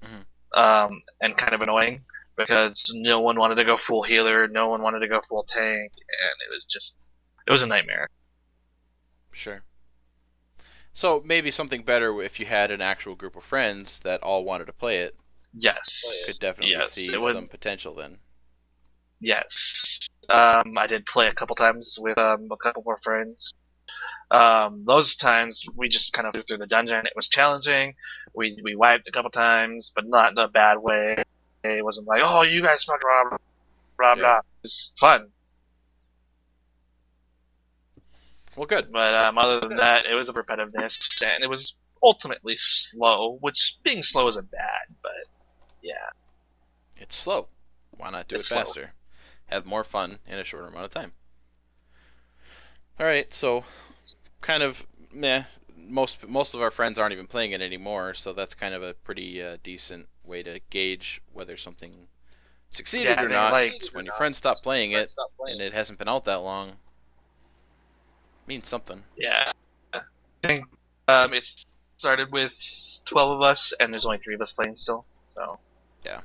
A: Hmm.
B: and kind of annoying because no one wanted to go full healer, no one wanted to go full tank, and it was a nightmare.
A: Sure. So maybe something better if you had an actual group of friends that all wanted to play it.
B: Yes,
A: Could definitely
B: yes,
A: see
B: it would.
A: some potential then.
B: Yes, I did play a couple times with a couple more friends. Those times we just kind of flew through the dungeon. It was challenging. We wiped a couple times, but not in a bad way. It wasn't like, oh, you guys fucking blah blah
A: Yeah.
B: blah. It's fun,
A: Well, good.
B: but other than that, it was a repetitiveness, and it was ultimately slow. Which being slow isn't bad, but yeah,
A: It's slow. Why not do it
B: it's slow.
A: faster? Have more fun in a shorter amount of time. All right. So kind of meh. Most of our friends aren't even playing it anymore, so that's kind of a pretty decent way to gauge whether something
B: Yeah,
A: succeeded
B: I
A: or
B: think
A: not.
B: like
A: It's when your friends stop playing it and it hasn't been out that long. It means something.
B: yeah, I think it started with 12 of us, and there's only 3 of us playing still. So
A: Yeah.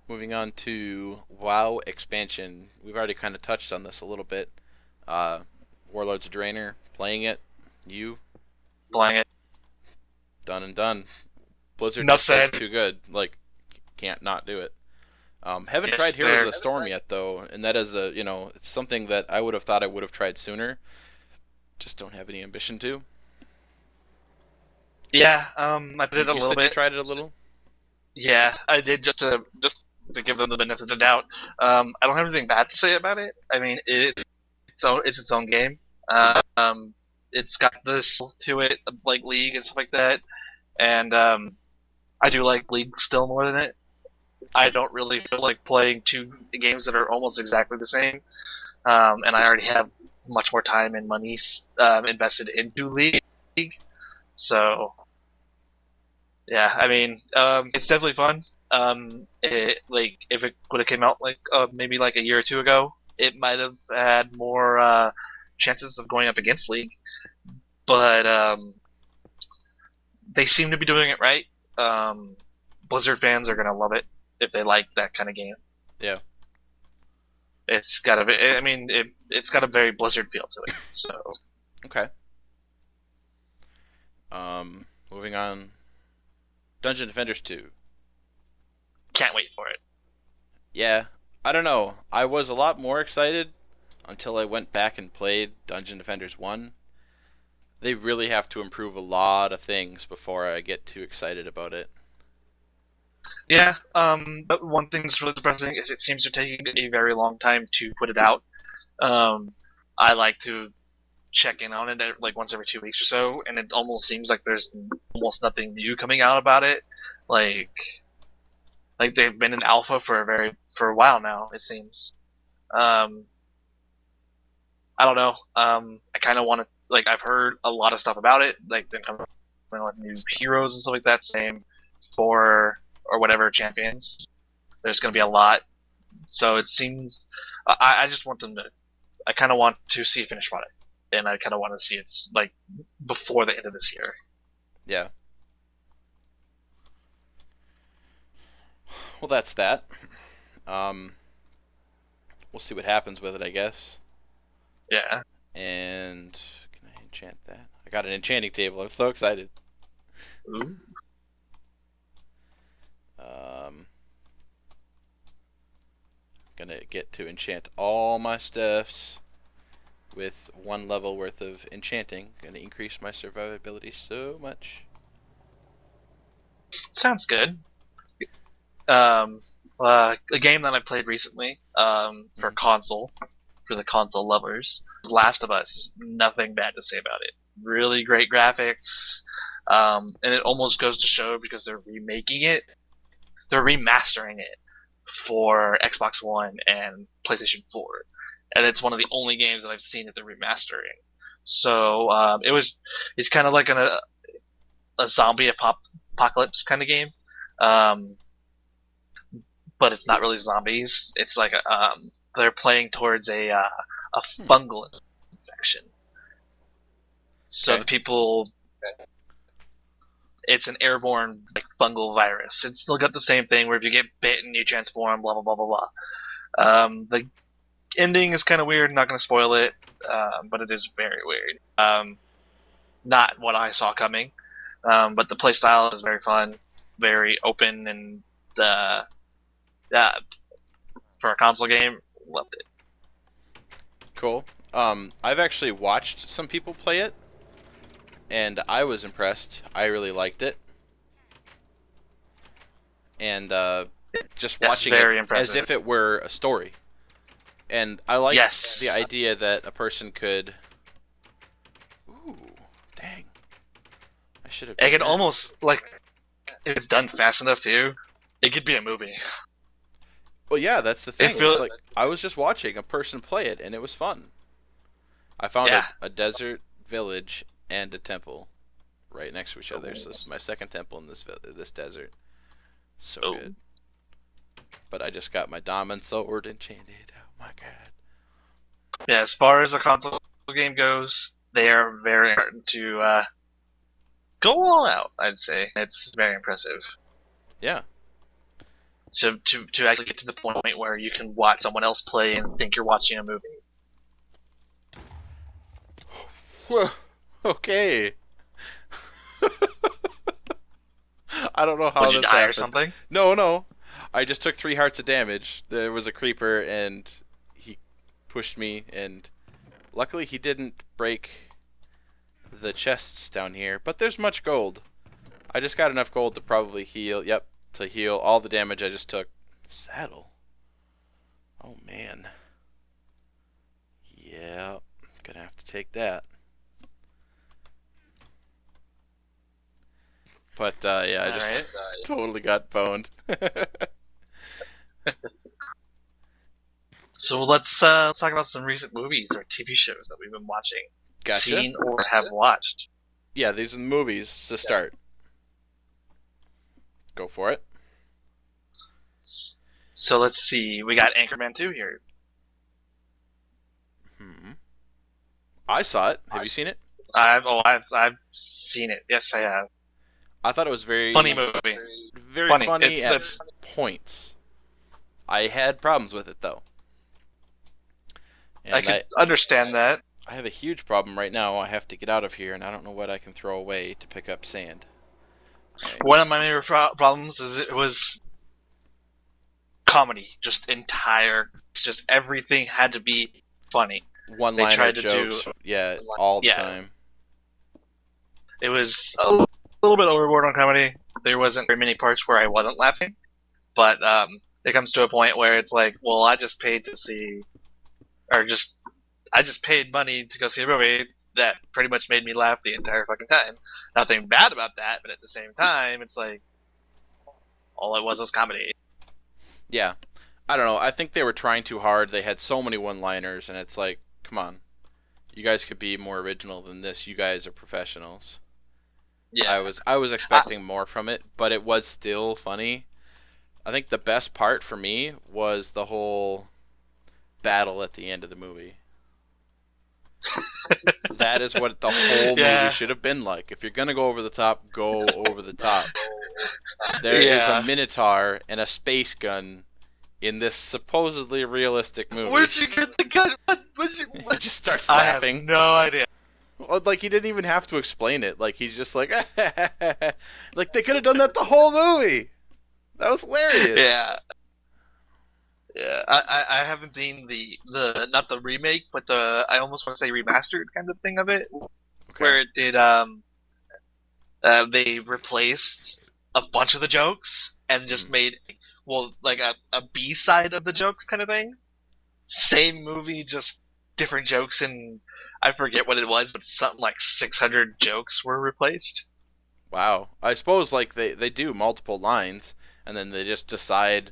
A: Moving on to WoW expansion. We've already kind of touched on this a little bit. Uh, Warlords of Draenor, playing it. You,
B: playing it.
A: done and done. Blizzard
B: Enough
A: just does
B: said.
A: too good. Like, can't not do it. Haven't tried
B: Yes,
A: Heroes of
B: there.
A: the Storm yet though, and that is it's something that I would have thought I would have tried sooner. Just don't have any ambition to.
B: Yeah, I put
A: You,
B: it a
A: you
B: little
A: said you
B: bit.
A: tried it a little.
B: Yeah, I did just to give them the benefit of the doubt. I don't have anything bad to say about it. I mean, it's its own game.
A: Yeah.
B: It's got this to it like League and stuff like that, and I do like League still more than it. I
A: Sure.
B: don't really feel like playing 2 games that are almost exactly the same, and I already have much more time and money invested into League. So yeah, I mean, it's definitely fun. Like if it would have came out like maybe like a year or 2 ago, it might have had more chances of going up against League. But they seem to be doing it right. Um, Blizzard fans are gonna love it if they like that kind of game.
A: Yeah.
B: It's got a, I mean, it's got a very Blizzard feel to it. So
A: Okay. Moving on. Dungeon Defenders 2.
B: can't wait for it.
A: Yeah. I don't know. I was a lot more excited until I went back and played Dungeon Defenders 1. They really have to improve a lot of things before I get too excited about it.
B: Yeah. But one thing that's really depressing is it seems to take a very long time to put it out. Um, I like to check in on it like once every 2 weeks or so, and it almost seems like there's almost nothing new coming out about it. Like like they've been in alpha for a while now. It seems. Um, I don't know. I kind of want to like I've heard a lot of stuff about it, like they're coming with new heroes and stuff like that. Same for or whatever champions. There's going to be a lot, so it seems. I just want them to. I kind of want to see a finished product, and I kind of want to see it's like before the end of this year.
A: Yeah. Well, that's that. Um, we'll see what happens with it, I guess.
B: Yeah.
A: And can I enchant that? I got an enchanting table. I'm so excited.
B: Ooh.
A: Gonna get to enchant all my stuffs with 1 level worth of enchanting. Gonna increase my survivability so much.
B: Sounds good. A game that I played recently for console, for the console lovers, Last of Us. Nothing bad to say about it. Really great graphics, and it almost goes to show because they're remaking it, they're remastering it for Xbox One and PlayStation 4, and it's one of the only games that I've seen that they're remastering. So it's kind of like a zombie apocalypse kind of game. Um, but it's not really zombies. It's like they're playing towards a fungal infection. So
A: Okay.
B: the people, it's an airborne like fungal virus. It's still got the same thing where if you get bitten, you transform. Blah blah blah blah blah. The ending is kind of weird. Not going to spoil it, but it is very weird. Not what I saw coming. But the playstyle is very fun, very open, and uh, for a console game, loved it.
A: Cool. I've actually watched some people play it, and I was impressed. I really liked it, and just
B: Yes,
A: watching it
B: very
A: as
B: impressive.
A: if it were a story. And I like
B: Yes.
A: the idea that a person could. Ooh, dang! I should have
B: It
A: done
B: could
A: that.
B: almost like if it's done fast enough too, it could be a movie.
A: Well, yeah, that's the
B: It
A: thing. It's
B: feel
A: like I was just watching a person play it, and it was fun. I found
B: yeah.
A: a desert village and a temple right next to each other. So this is my second temple in this desert. So
B: Oh.
A: good. But I just got my diamond sword enchanted. Oh my god.
B: Yeah, as far as a console game goes, they are very hard to go all out. I'd say it's very impressive.
A: Yeah.
B: So to actually get to the point where you can watch someone else play and think you're watching a movie.
A: Whoa. Okay. I don't know how
B: Would you
A: this
B: die or
A: happened.
B: something?
A: No, no. I just took 3 hearts of damage. There was a creeper, and he pushed me, and luckily he didn't break the chests down here. But there's much gold. I just got enough gold to probably heal. Yep, to heal all the damage I just took. Saddle. Oh man. Yeah, gonna have to take that. But yeah, I
B: All
A: just
B: right.
A: totally got boned.
B: So let's talk about some recent movies or TV shows that we've been watching,
A: Gotcha.
B: seen, or have watched.
A: Yeah, these are the movies to start. Go for it.
B: So let's see. We got Anchorman 2 here.
A: Hmm. I saw it. Have you seen it?
B: I've seen it. Yes, I have.
A: I thought it was
B: Funny
A: very,
B: movie.
A: very
B: Funny.
A: funny at
B: It's
A: points. I had problems with it though,
B: I
A: and
B: could understand that.
A: I have a huge problem right now. I have to get out of here, and I don't know what I can throw away to pick up sand. Right.
B: One of my major problems is it was comedy. Just everything had to be funny.
A: One-liner
B: tried to
A: jokes,
B: do-
A: yeah, all the
B: Yeah.
A: time.
B: It was a little bit overboard on comedy. There wasn't very many parts where I wasn't laughing, but it comes to a point where it's like, well, I just paid to see, or just I just paid money to go see a movie that pretty much made me laugh the entire fucking time. Nothing bad about that, but at the same time, it's like all it was comedy.
A: Yeah. I don't know. I think they were trying too hard. They had so many one-liners, and it's like, come on, you guys could be more original than this. You guys are professionals.
B: Yeah.
A: I was
B: I,
A: expecting more from it, but it was still funny. I think the best part for me was the whole battle at the end of the movie. That is what the whole movie
B: yeah.
A: should have been like. If you're gonna go over the top, go over the top. There is a
B: Yeah.
A: minotaur and a space gun in this supposedly realistic movie.
B: Where'd you get the gun?
A: He
B: What?
A: just starts
B: I have
A: laughing.
B: no idea.
A: Well, like he didn't even have to explain it. Like he's just like, like they could have done that the whole movie. That was hilarious.
B: Yeah. Yeah, I haven't seen the not the remake, but the I almost want to say remastered kind of thing of it,
A: Okay.
B: where it did they replaced a bunch of the jokes and just
A: Hmm.
B: made well like a B side of the jokes kind of thing. Same movie, just different jokes, and I forget what it was, but something like 600 jokes were replaced.
A: Wow. I suppose like they do multiple lines and then they just decide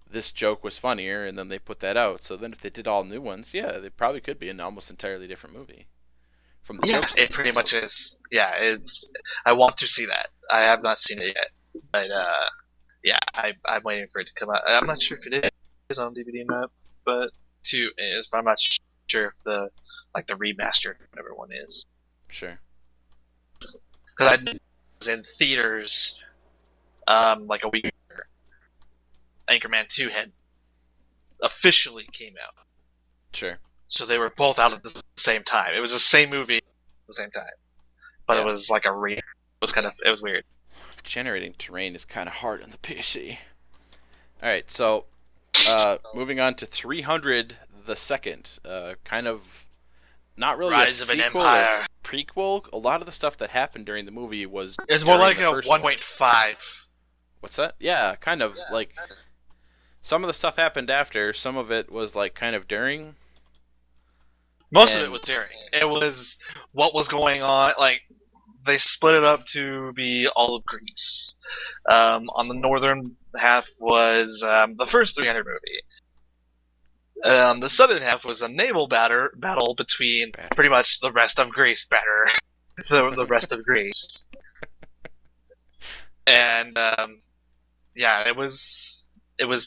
A: this joke was funnier and then they put that out. So then if they did all new ones, yeah, they probably could be an almost entirely different movie from the
B: Yeah,
A: joke
B: it pretty
A: standpoint.
B: much is. Yeah, it's. I want to see that. I have not seen it yet, but yeah, I'm waiting for it to come out. I'm not sure if it is on DVD or not, but two is. But I'm not sure if the like the remastered whatever one is
A: Sure.
B: because I was in theaters like a week. Later. Anchorman 2 had officially came out,
A: Sure.
B: so they were both out at the same time. It was the same movie at the same time, but it
A: Yeah.
B: was like a re. It was kind of it was weird.
A: Generating terrain is kind of hard on the PC. All right, so moving on to 300 the second, kind of not really a
B: Rise of an
A: sequel or
B: Empire.
A: prequel. A lot of the stuff that happened during the movie was
B: It's more
A: during
B: like
A: the
B: a
A: first one.
B: 1.5.
A: What's that? Yeah, kind of like some of the stuff happened after. Some of it was like kind of during,
B: Most of it was
A: and
B: during. It was what was going on. Like they split it up to be all of Greece. On the northern half was the first 300 movie. The southern half was a naval battle between pretty much the rest of Greece. The rest of Greece, and yeah, it was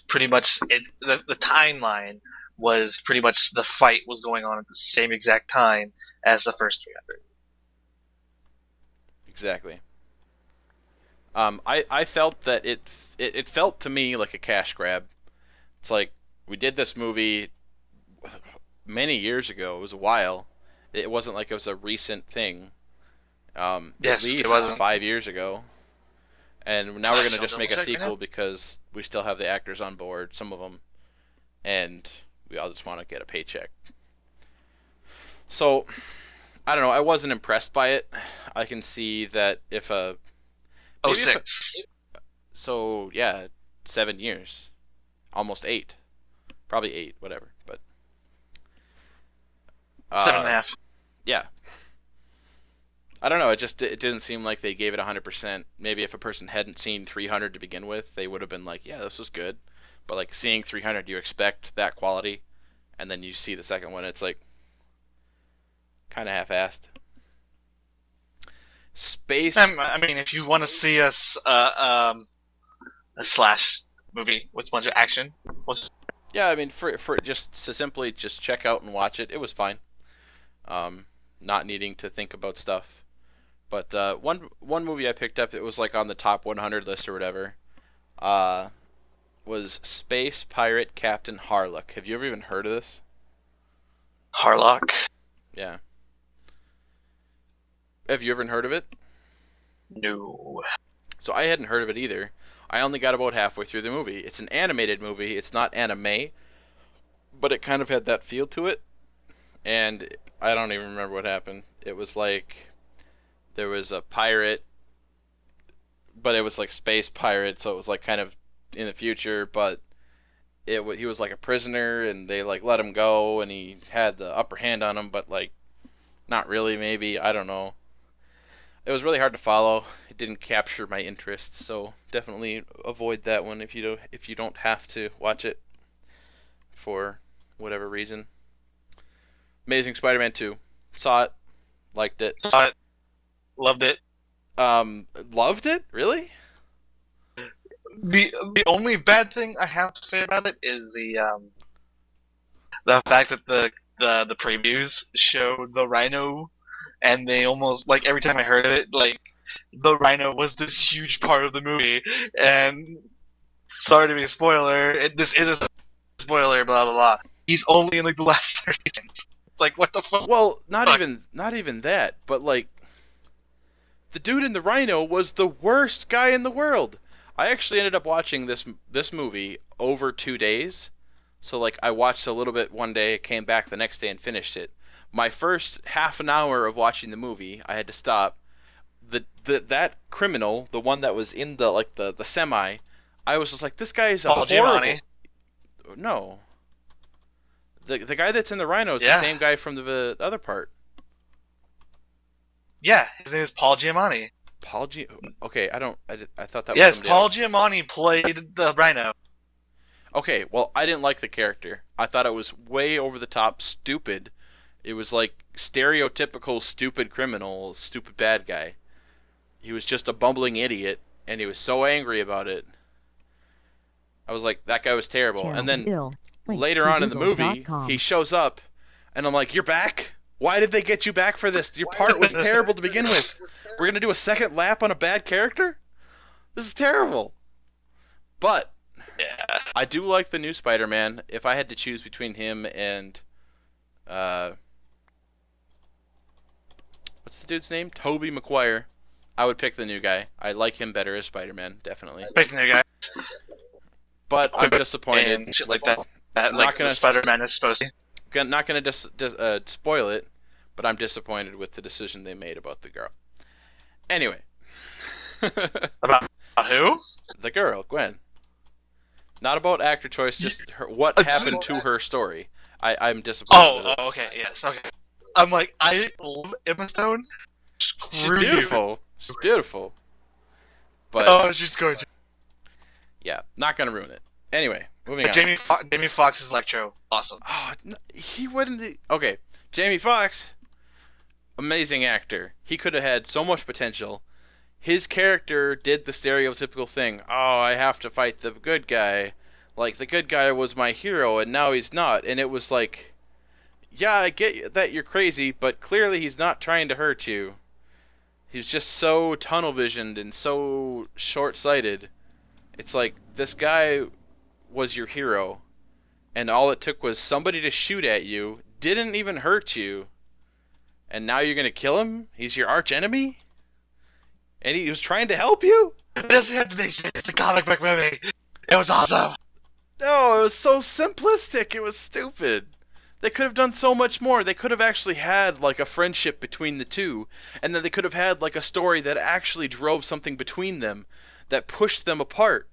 B: pretty much the timeline was pretty much the fight was going on at the same exact time as the first 300.
A: exactly. I felt that it felt to me like a cash grab. It's like we did this movie many years ago. It was a while. It wasn't like it was a recent thing. At
B: Yes, it
A: least
B: wasn't.
A: 5 years ago. And now we're gonna
B: I'll
A: just
B: double
A: make a
B: check right now.
A: sequel because we still have the actors on board, some of them, and we all just want to get a paycheck. So I don't know. I wasn't impressed by it. I can see that if a
B: Oh
A: maybe if a,
B: six,
A: so yeah, 7 years, almost eight, probably eight, whatever. But
B: 7 and a
A: uh,
B: half.
A: yeah, I don't know. It didn't seem like they gave it 100%. Maybe if a person hadn't seen 300 to begin with, they would have been like, yeah, this was good. But like seeing 300, you expect that quality, and then you see the second one, it's like kind of half-assed. Space.
B: I mean, if you want to see a slash movie with a bunch of action,
A: Yeah, I mean, for just to simply just check out and watch it, it was fine. Um, Not needing to think about stuff. But one movie I picked up, it was like on the top 100 list or whatever. Uh, was Space Pirate Captain Harlock. Have you ever even heard of this?
B: Harlock.
A: Yeah. Have you ever heard of it?
B: No.
A: So I hadn't heard of it either. I only got about halfway through the movie. It's an animated movie. It's not anime, but it kind of had that feel to it. And I don't even remember what happened. It was like there was a pirate, but it was like space pirate, so it was like kind of in the future, but he was like a prisoner and they like let him go and he had the upper hand on him, but like not really, maybe, I don't know. It was really hard to follow. It didn't capture my interest, so definitely avoid that one if you don't have to watch it. for whatever reason. Amazing Spider-Man 2. Saw it, liked it.
B: Saw it, loved it.
A: Loved it? Really?
B: The only bad thing I have to say about it is the fact that the previews showed the Rhino, and they almost like every time I heard of it, like the Rhino was this huge part of the movie, and sorry to be a spoiler, this is a spoiler, blah blah blah. He's only in like the last 30 seconds. It's like what the fuck?
A: Well, not even that, but like the dude in the Rhino was the worst guy in the world. I actually ended up watching this movie over 2 days. So like I watched a little bit one day, came back the next day and finished it. My first half an hour of watching the movie, I had to stop. That criminal, the one that was in the semi, I was just like, this guy is a
B: Paul
A: horrible.
B: Giamatti.
A: No, the guy that's in the Rhino is the
B: Yeah.
A: same guy from the other part.
B: Yeah, his name is Paul Giamatti.
A: Paul G. Okay, I thought that was
B: Yes,
A: somebody
B: Paul
A: else.
B: Giamatti played the Rhino.
A: Okay, well, I didn't like the character. I thought it was way over the top, stupid. It was like stereotypical stupid criminal, stupid bad guy. He was just a bumbling idiot, and he was so angry about it. I was like, that guy was terrible. And then later on in the movie, he shows up, and I'm like, you're back? Why did they get you back for this? Your part was terrible to begin with. We're gonna do a second lap on a bad character? This is terrible. But
B: Yeah.
A: I do like the new Spider-Man. If I had to choose between him and what's the dude's name? Tobey Maguire. I would pick the new guy. I like him better as Spider-Man, definitely.
B: Pick the new guy.
A: But I'm disappointed.
B: And shit like that. That
A: I'm
B: like
A: not gonna
B: Spider-Man is supposed to.
A: Not gonna spoil it, but I'm disappointed with the decision they made about the girl. Anyway,
B: About who?
A: the girl, Gwen. Not about actor choice, just what happened to her story. I'm disappointed with it.
B: Oh, okay, yes, okay. I'm like, I love Emma Stone.
A: She's
B: Screw you.
A: beautiful. She's beautiful. But
B: Oh, she's gorgeous.
A: yeah, not gonna ruin it. Anyway, moving on.
B: Jamie Foxx's Electro, awesome.
A: Oh, he wouldn't. Okay, Jamie Foxx, amazing actor. He could have had so much potential. His character did the stereotypical thing. Oh, I have to fight the good guy. Like, the good guy was my hero, and now he's not. And it was like, yeah, I get that you're crazy, but clearly he's not trying to hurt you. He's just so tunnel-visioned and so short-sighted. It's like, this guy was your hero, and all it took was somebody to shoot at you, didn't even hurt you, and now you're gonna kill him? He's your arch enemy? And he was trying to help you?
B: It doesn't have to make sense. It's a comic book movie. It was awesome.
A: No, it was so simplistic. It was stupid. They could have done so much more. They could have actually had like a friendship between the two, and then they could have had like a story that actually drove something between them that pushed them apart.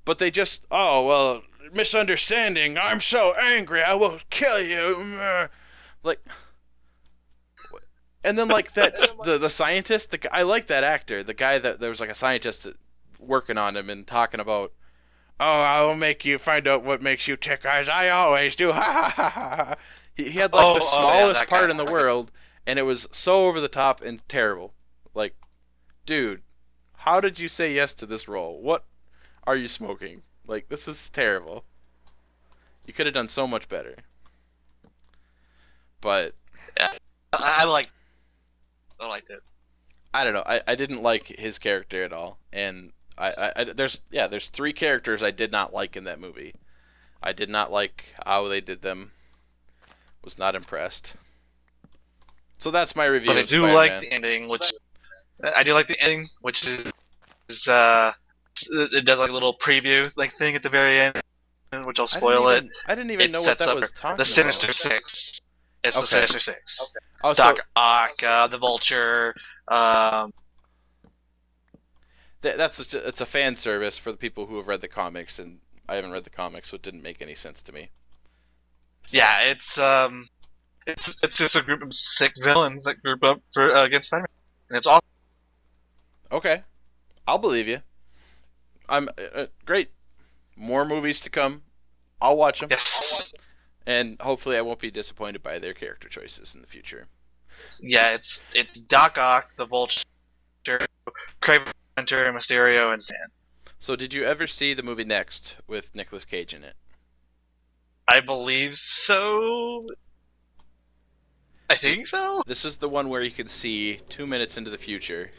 A: But they just, oh, well, misunderstanding. I'm so angry. I will kill you. Like, and then like that the scientist, I like that actor, the guy that there was like a scientist working on him and talking about, oh, I will make you find out what makes you tick as I always do. Ha ha ha ha. He had like the smallest part in the world, and it was so over the top and terrible. Like, dude, how did you say yes to this role? What are you smoking? Like, this is terrible. You could have done so much better. But
B: Yeah, I liked it.
A: I don't know. I didn't like his character at all, and there's three characters I did not like in that movie. I did not like how they did them. Was not impressed. So that's my review.
B: But I
A: of
B: do
A: Spider-Man.
B: like the ending, which is it does like a little preview like thing at the very end, which I'll spoil it.
A: I didn't even know what
B: sets
A: that
B: up
A: was talking
B: the Sinister
A: about.
B: Six. It's
A: Okay.
B: the Sinister Six.
A: Okay. Oh, so
B: Doc Ock, the Vulture.
A: it's a fan service for the people who have read the comics, and I haven't read the comics, so it didn't make any sense to me. So,
B: Yeah, it's just a group of 6 villains that group up for against Spider-Man, and it's awesome.
A: okay, I'll believe you. I'm great. More movies to come. I'll watch them.
B: Yes.
A: And hopefully, I won't be disappointed by their character choices in the future.
B: Yeah, it's Doc Ock, the Vulture, Kraven, Hunter, Mysterio, and Sand.
A: So, did you ever see the movie Next with Nicolas Cage in it?
B: I believe so. I
A: Th-
B: think so.
A: This is the one where you can see 2 minutes into the future,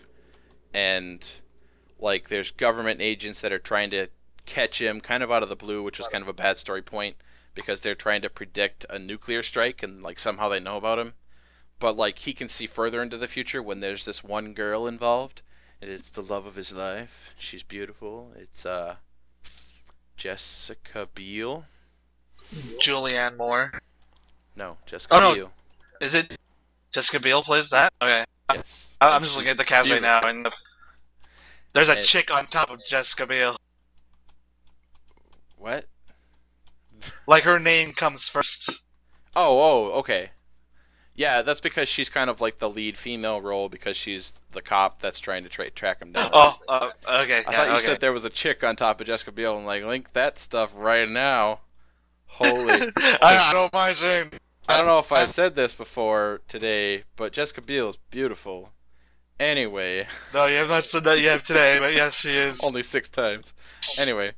A: and like there's government agents that are trying to catch him kind of out of the blue, which was kind of a bad story point because they're trying to predict a nuclear strike and like somehow they know about him. But like he can see further into the future when there's this one girl involved, and it's the love of his life. She's beautiful. It's Jessica Biel.
B: Julianne Moore.
A: No, Jessica
B: Oh no,
A: Biel.
B: is it Jessica Biel plays that? Okay.
A: Yes,
B: I'm
A: and
B: just
A: she's
B: looking at the cast right
A: beautiful.
B: now, and there's a
A: And
B: chick on top of Jessica Biel.
A: what?
B: Like her name comes first.
A: Okay. Yeah, that's because she's kind of like the lead female role because she's the cop that's trying to track him down.
B: Oh, okay,
A: I thought
B: yeah,
A: you
B: okay.
A: said there was a chick on top of Jessica Biel and like link that stuff right now. Holy. Okay.
B: I don't mind saying.
A: I don't know if I've said this before today, but Jessica Biel is beautiful. Anyway,
B: No, you have not said that yet today, but yes, she is.
A: only 6 times. Anyway,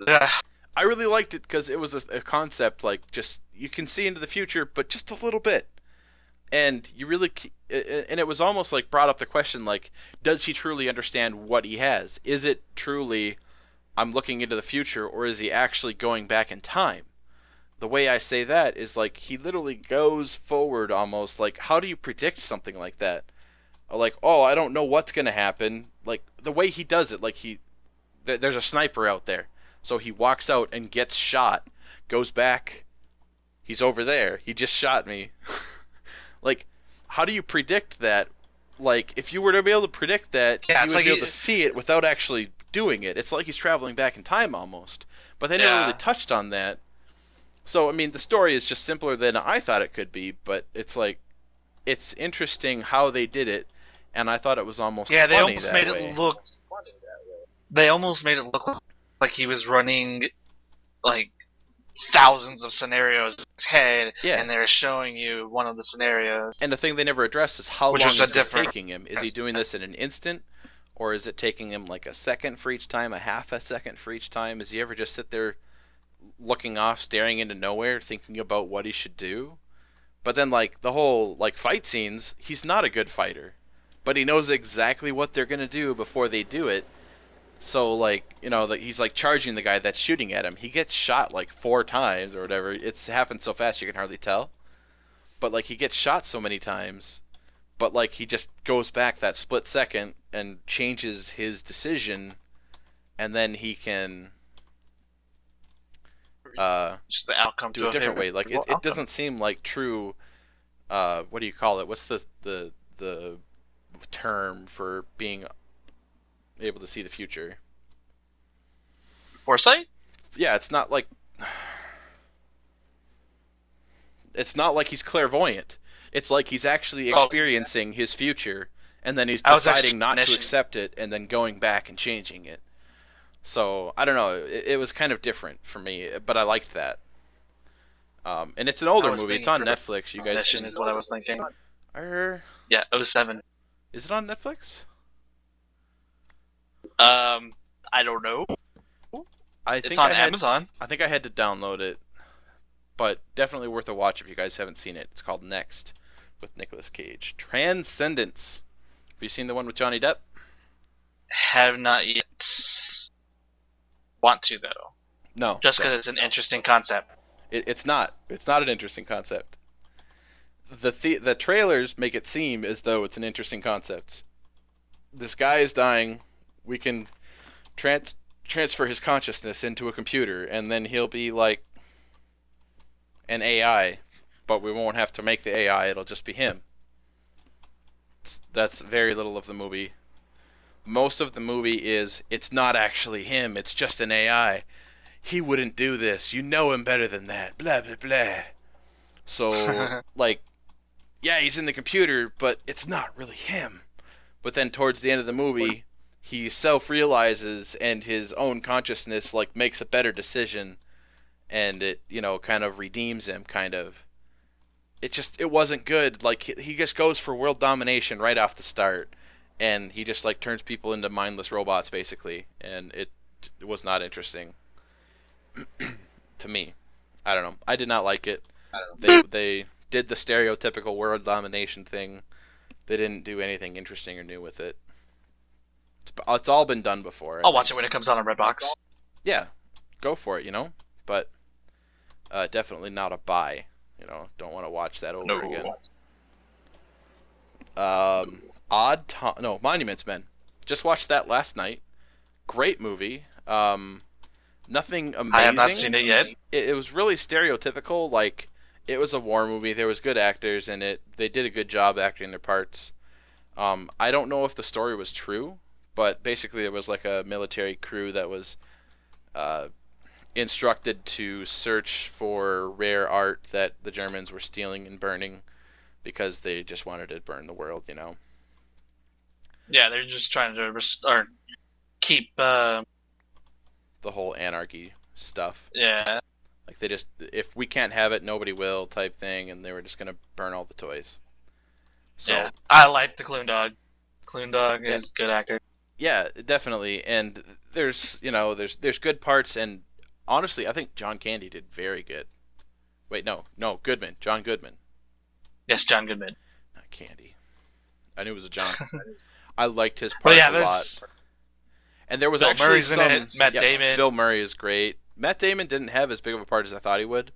B: Yeah,
A: I really liked it because it was a concept like just you can see into the future, but just a little bit. And you really and it was almost like brought up the question like does he truly understand what he has? Is it truly I'm looking into the future or is he actually going back in time? The way I say that is like he literally goes forward almost like how do you predict something like that? Like oh I don't know what's going to happen. Like the way he does it like there's a sniper out there. So he walks out and gets shot, goes back, he's over there. He just shot me. Like, how do you predict that? Like, if you were to be able to predict that,
B: yeah,
A: you
B: it's
A: would
B: like
A: be able to see it without actually doing it. It's like he's traveling back in time almost. But they never really
B: yeah,
A: touched on that. So, I mean, the story is just simpler than I thought it could be, but it's like, it's interesting how they did it, and I thought it was almost
B: yeah. They
A: funny
B: almost
A: that
B: made
A: way.
B: it look. They almost made it look like he was running like thousands of scenarios in his head,
A: Yeah.
B: and they were showing you one of the scenarios,
A: And the thing they never address is how
B: which
A: long
B: was a
A: is this
B: different.
A: taking him? Is he doing this in an instant? Or is it taking him like a second for each time, a half a second for each time? Is he ever just sit there looking off, staring into nowhere, thinking about what he should do? But then like the whole like fight scenes, he's not a good fighter. But he knows exactly what they're gonna do before they do it. So like, he's like charging the guy that's shooting at him. He gets shot like 4 times or whatever. It's happened so fast you can hardly tell. But like he gets shot so many times, but like he just goes back that split second and changes his decision and then he can
B: Just the outcome
A: do
B: to
A: a
B: a
A: different way. Like
B: favorable
A: it
B: outcome.
A: doesn't seem like true what do you call it? What's the term for being able to see the future?
B: Foresight?
A: Yeah, it's not like he's clairvoyant. It's like he's actually
B: Oh,
A: experiencing his future and then he's
B: I was actually
A: deciding not to
B: definition.
A: accept it and then going back and changing it. So I don't know. It was kind of different for me, but I liked that. And it's an
B: I
A: older
B: was
A: movie. It's
B: thinking
A: on Netflix. You guys
B: definition
A: can.
B: is what I was thinking. Yeah, '07.
A: Is it on Netflix?
B: I don't know.
A: I
B: It's
A: think
B: on
A: I had.
B: Amazon.
A: I think I had to download it, but definitely worth a watch if you guys haven't seen it. It's called Next, with Nicolas Cage. Transcendence. Have you seen the one with Johnny Depp?
B: Have not yet. Want to though,
A: No,
B: just
A: don't.
B: because it's an interesting concept.
A: It's not. It's not an interesting concept. The trailers make it seem as though it's an interesting concept. This guy is dying. We can transfer his consciousness into a computer, and then he'll be like an AI, but we won't have to make the AI. It'll just be him. That's very little of the movie. Most of the movie is it's not actually him. It's just an AI. He wouldn't do this. You know him better than that. Blah blah blah. So like, yeah, he's in the computer, but it's not really him. But then towards the end of the movie, he self realizes and his own consciousness like makes a better decision and it kind of redeems him, kind of. It wasn't good. Like he just goes for world domination right off the start, and he just like turns people into mindless robots basically, and it was not interesting to me. I don't know. I did not like it. They did the stereotypical world domination thing. They didn't do anything interesting or new with it. It's all been done before, I
B: I'll watch
A: think.
B: it when it comes out on Redbox.
A: Yeah, go for it, But definitely not a buy. Don't want to watch that over again.
B: No.
A: No, Monuments Men. Just watched that last night. Great movie. Nothing
B: I have
A: amazing.
B: not seen it yet.
A: It was really stereotypical. Like, it was a war movie. There was good actors in it. They did a good job acting their parts. I don't know if the story was true, but basically it was like a military crew that was uh, instructed to search for rare art that the Germans were stealing and burning because they just wanted to burn the world.
B: Yeah, they're just trying to keep.
A: The whole anarchy stuff.
B: Yeah.
A: Like they just, if we can't have it, nobody will type thing, and they were just gonna burn all the toys. So
B: Yeah. I like the Clune Dog. Clune Dog
A: yeah,
B: is a good actor.
A: yeah, definitely. And there's good parts, and honestly, I think John Candy did very good. Wait, no, Goodman, John Goodman,
B: Yes, John Goodman.
A: not Candy. I knew it was a John. I liked his
B: But
A: part
B: yeah,
A: a lot.
B: there's
A: And there was
B: Bill
A: actually
B: Murray's in
A: some.
B: it. Matt
A: Yeah,
B: Damon.
A: Bill Murray is great. Matt Damon didn't have as big of a part as I thought he would.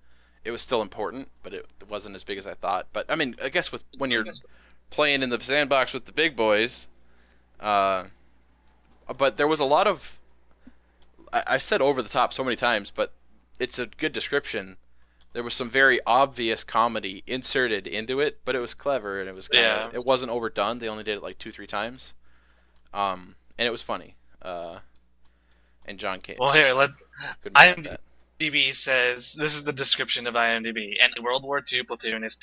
A: It was still important, but it wasn't as big as I thought. But I mean, I guess when you're playing in the sandbox with the big boys, uh, but there was a lot of. I've said over the top so many times, but it's a good description. There was some very obvious comedy inserted into it, but it was clever and it was it wasn't overdone. They only did it like 2-3 times, and it was funny. And John Candy.
B: Well, here,
A: Couldn't have that.
B: IMDb says this is the description of IMDb. And World War II platoon is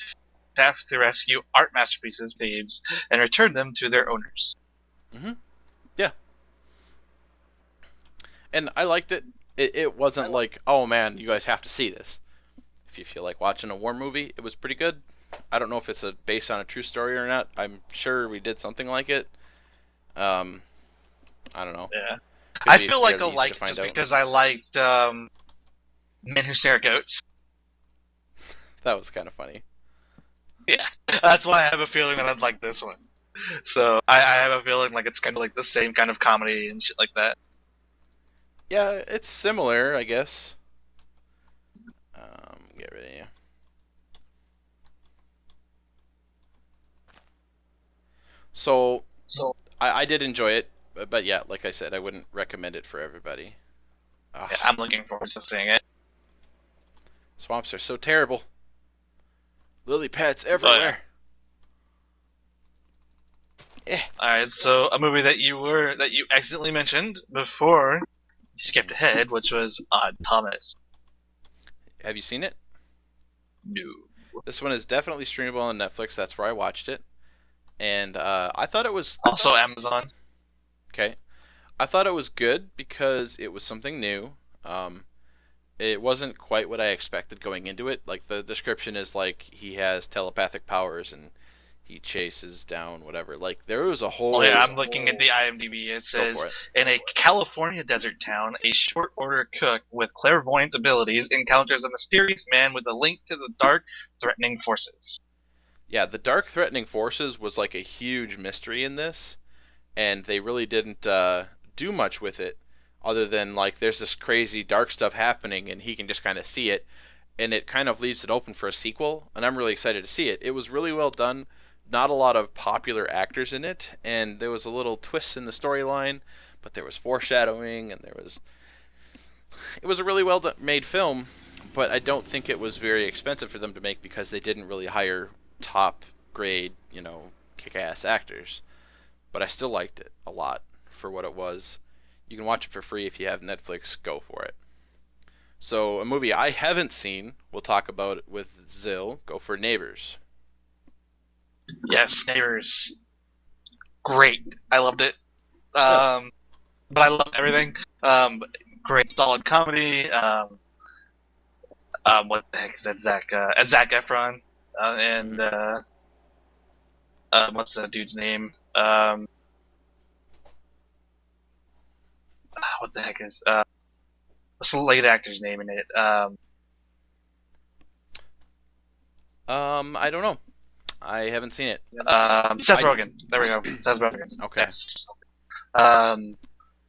B: tasked to rescue art masterpieces, thieves, and return them to their owners.
A: Yeah. And I liked it. It wasn't like, oh man, you guys have to see this. If you feel like watching a war movie, it was pretty good. I don't know if it's based on a true story or not. I'm sure we did something like it. I don't know.
B: Yeah.
A: Could
B: I
A: be
B: feel like
A: fairly
B: I
A: easy to
B: liked
A: find
B: just
A: out.
B: because I liked Men Who Stare at Goats.
A: That was kind of funny.
B: Yeah. That's why I have a feeling that I'd like this one. So I have a feeling like it's kind of like the same kind of comedy and shit like that.
A: Yeah, it's similar, I guess. Get rid of you. So I did enjoy it, but yeah, like I said, I wouldn't recommend it for everybody. Ugh,
B: Yeah, I'm looking forward to seeing it.
A: swamps are so terrible. Lily pads everywhere.
B: Alright, so a movie that you accidentally mentioned before you skipped ahead, which was Odd Thomas.
A: Have you seen it?
B: No.
A: This one is definitely streamable on Netflix. That's where I watched it, and I thought it was
B: Also Amazon.
A: okay. I thought it was good because it was something new. It wasn't quite what I expected going into it. Like the description is like he has telepathic powers and he chases down whatever. Like there was a whole.
B: Oh yeah, I'm looking at the IMDb. It
A: Go
B: says,
A: for it.
B: in a California desert town, a short order cook with clairvoyant abilities encounters a mysterious man with a link to the dark, threatening forces.
A: Yeah, the dark threatening forces was like a huge mystery in this, and they really didn't do much with it, other than like there's this crazy dark stuff happening, and he can just kind of see it, and it kind of leaves it open for a sequel, and I'm really excited to see it. It was really well done. Not a lot of popular actors in it, and there was a little twist in the storyline, but there was foreshadowing, and it was a really well made film, but I don't think it was very expensive for them to make because they didn't really hire top grade, kick-ass actors. But I still liked it a lot for what it was. You can watch it for free if you have Netflix. Go for it. So a movie I haven't seen, we'll talk about it with Zill. Go for Neighbors.
B: Yes, Neighbors. Great. I loved it.
A: Oh,
B: But I loved everything. Great solid comedy. what the heck is that? Zac Efron, and
A: Mhm.
B: what's that dude's name? What the heck is what's the lead actor's name in it?
A: I don't know. I haven't seen it.
B: Seth
A: I
B: Rogen. There we go. Seth Rogen.
A: okay.
B: Yes. Um,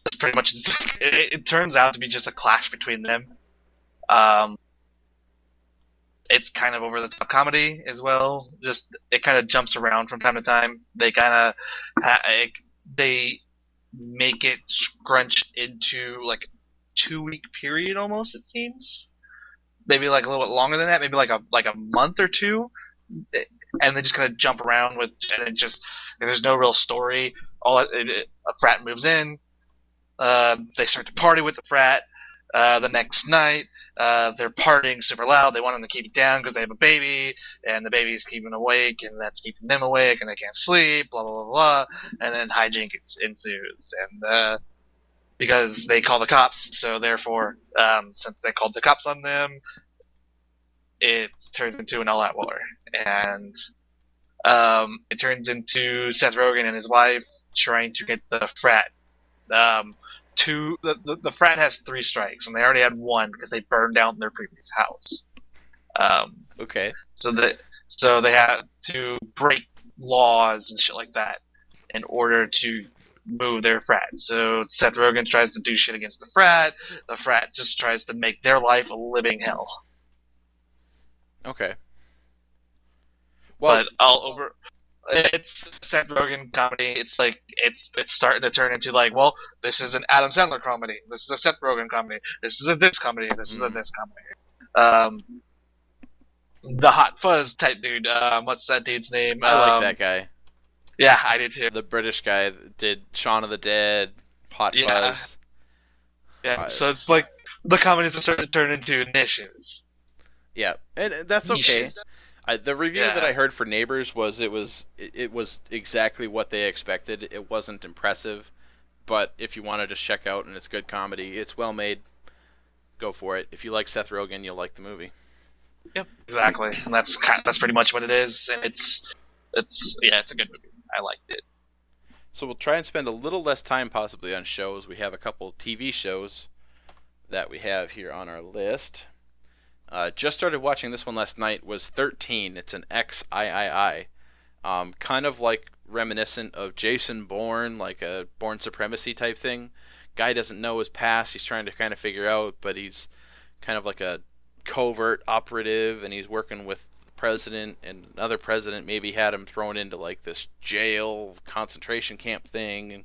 B: that's pretty much. It turns out to be just a clash between them. Um, it's kind of over the top comedy as well. Just it kind of jumps around from time to time. They kind of they make it scrunch into like 2 week period almost. It seems maybe like a little bit longer than that. Maybe like a month or two, and they just kind of jump around with and it just there's no real story. A frat moves in. They start to party with the frat. The next night, they're partying super loud. They want them to keep it down because they have a baby, and the baby's keeping awake, and that's keeping them awake, and they can't sleep. Blah blah blah blah. And then hijinks ensues, and because they call the cops, so therefore, since they called the cops on them, it turns into an all-out war, and it turns into Seth Rogen and his wife trying to get the frat um, the frat has 3 strikes, and they already had one because they burned down their previous house. Um,
A: Okay.
B: so that so they had to break laws and shit like that in order to move their frat. So Seth Rogen tries to do shit against the frat. The frat just tries to make their life a living hell.
A: Okay. Well,
B: But all over, it's Seth Rogen comedy. It's like it's starting to turn into like, well, this is an Adam Sandler comedy. This is a Seth Rogen comedy. This is a this comedy. This is a
A: mm,
B: this comedy. Um, the Hot Fuzz type dude. What's that dude's name?
A: I like that guy.
B: Yeah, I do too.
A: The British guy that did Shaun of the Dead, Hot
B: Yeah,
A: Fuzz.
B: yeah.
A: Uh,
B: So it's like the comedies are starting to turn into niches.
A: yeah, and that's okay.
B: Niches.
A: The review that
B: Yeah.
A: I heard for Neighbors was it was exactly what they expected. It wasn't impressive, but if you want to just check out and it's good comedy, it's well made. Go for it. If you like Seth Rogen, you'll like the movie.
B: Yep. Exactly. And that's pretty much what it is. And it's yeah, it's a good movie. I liked it.
A: So we'll try and spend a little less time possibly on shows. We have a couple TV shows that we have here on our list. Just started watching this one last night. Was 13. It's an XIII. Kind of like reminiscent of Jason Bourne, like a Bourne Supremacy type thing. Guy doesn't know his past. He's trying to kind of figure out, but he's kind of like a covert operative, and he's working with the president, and another president maybe had him thrown into like this jail concentration camp thing, and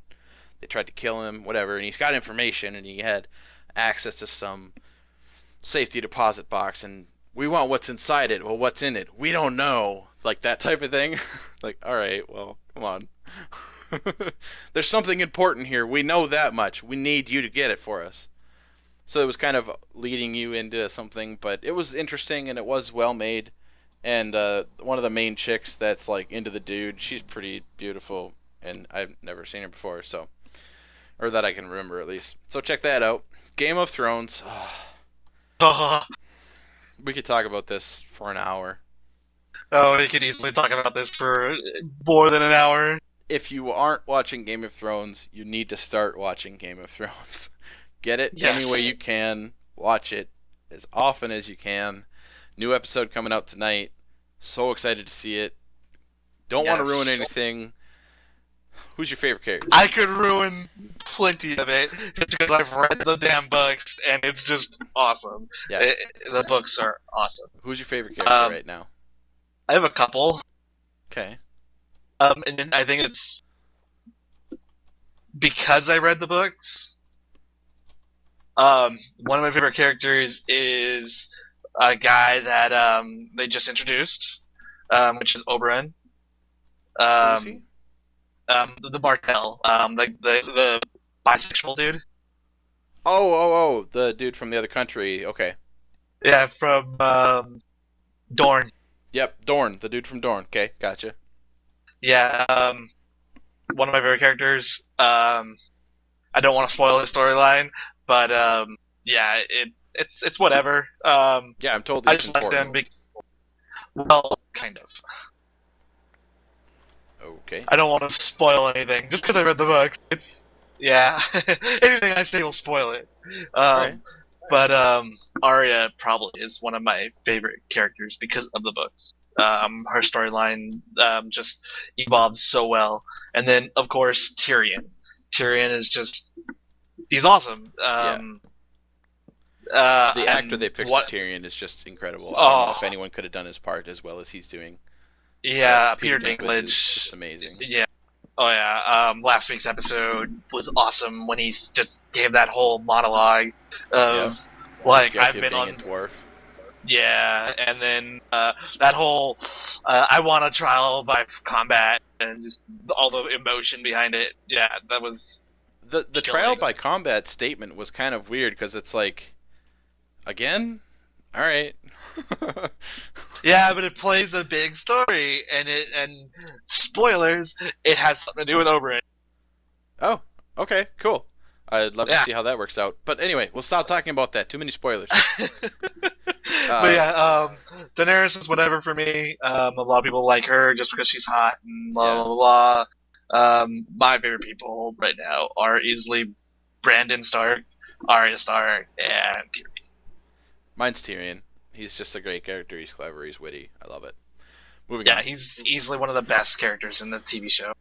A: they tried to kill him, whatever. And he's got information, and he had access to some safety deposit box, and we want what's inside it. Well, what's in it? We don't know. Like that type of thing. Like, all right, well, come on. There's something important here. We know that much. We need you to get it for us. So it was kind of leading you into something, but it was interesting and it was well made. And one of the main chicks that's like into the dude, she's pretty beautiful, and I've never seen her before, so or that I can remember at least. So check that out. Game of Thrones. We could talk about this for an hour.
B: Oh, we could easily talk about this for more than an hour.
A: If you aren't watching Game of Thrones, you need to start watching Game of Thrones. Get it any way
B: Yes.
A: you can. Watch it as often as you can. New episode coming out tonight. So excited to see it. Don't want to ruin
B: Yes.
A: anything. Who's your favorite character?
B: I could ruin plenty of it just because I've read the damn books and it's just awesome.
A: Yeah.
B: The books are awesome.
A: Who's your favorite character right now?
B: I have a couple.
A: Okay.
B: And then I think it's because I read the books. One of my favorite characters is a guy that they just introduced, which is Oberyn.
A: Who is he?
B: The Martell, the bisexual dude.
A: Oh, the dude from the other country. Okay.
B: Yeah, from Dorne.
A: Yep, Dorne, the dude from Dorne. Okay, gotcha.
B: Yeah, one of my favorite characters. I don't want to spoil his storyline, but yeah, It's whatever.
A: Yeah, I'm told
B: I
A: he's
B: just like them
A: important.
B: because, well, kind of.
A: Okay.
B: I don't want to spoil anything just because I read the books. It's yeah, anything I say will spoil it.
A: All right.
B: Um, but Arya probably is one of my favorite characters because of the books. Her storyline just evolves so well, and then of course Tyrion. Tyrion is just he's awesome.
A: Yeah. The actor
B: And
A: they picked for
B: what?
A: Tyrion is just incredible. I don't know if
B: Oh,
A: anyone could have done his part as well as he's doing. But
B: yeah,
A: Peter
B: Peter
A: Dinklage is
B: Dinklage.
A: just amazing.
B: Yeah. Oh yeah. Last week's episode was awesome when he just gave that whole monologue
A: Yep.
B: of
A: He's
B: like
A: guilty
B: I've
A: of
B: been
A: being a
B: on.
A: dwarf.
B: Yeah, and then that whole I want a trial by combat and just all the emotion behind it. Yeah, that was
A: The trial
B: killing.
A: by combat statement was kind of weird because it's like, again? All right.
B: Yeah, but it plays a big story, and spoilers, it has something to do with Oberyn.
A: Oh, okay, cool. I'd love to
B: Yeah.
A: see how that works out. But anyway, we'll stop talking about that. Too many spoilers.
B: But
A: Uh,
B: yeah, Daenerys is whatever for me. A lot of people like her just because she's hot and blah
A: yeah,
B: blah blah. My favorite people right now are easily Brandon Stark, Arya Stark, and Tyrion.
A: mine's Tyrion. He's just a great character. He's clever. He's witty. I love it. Moving
B: Yeah,
A: on.
B: he's easily one of the best characters in the TV show.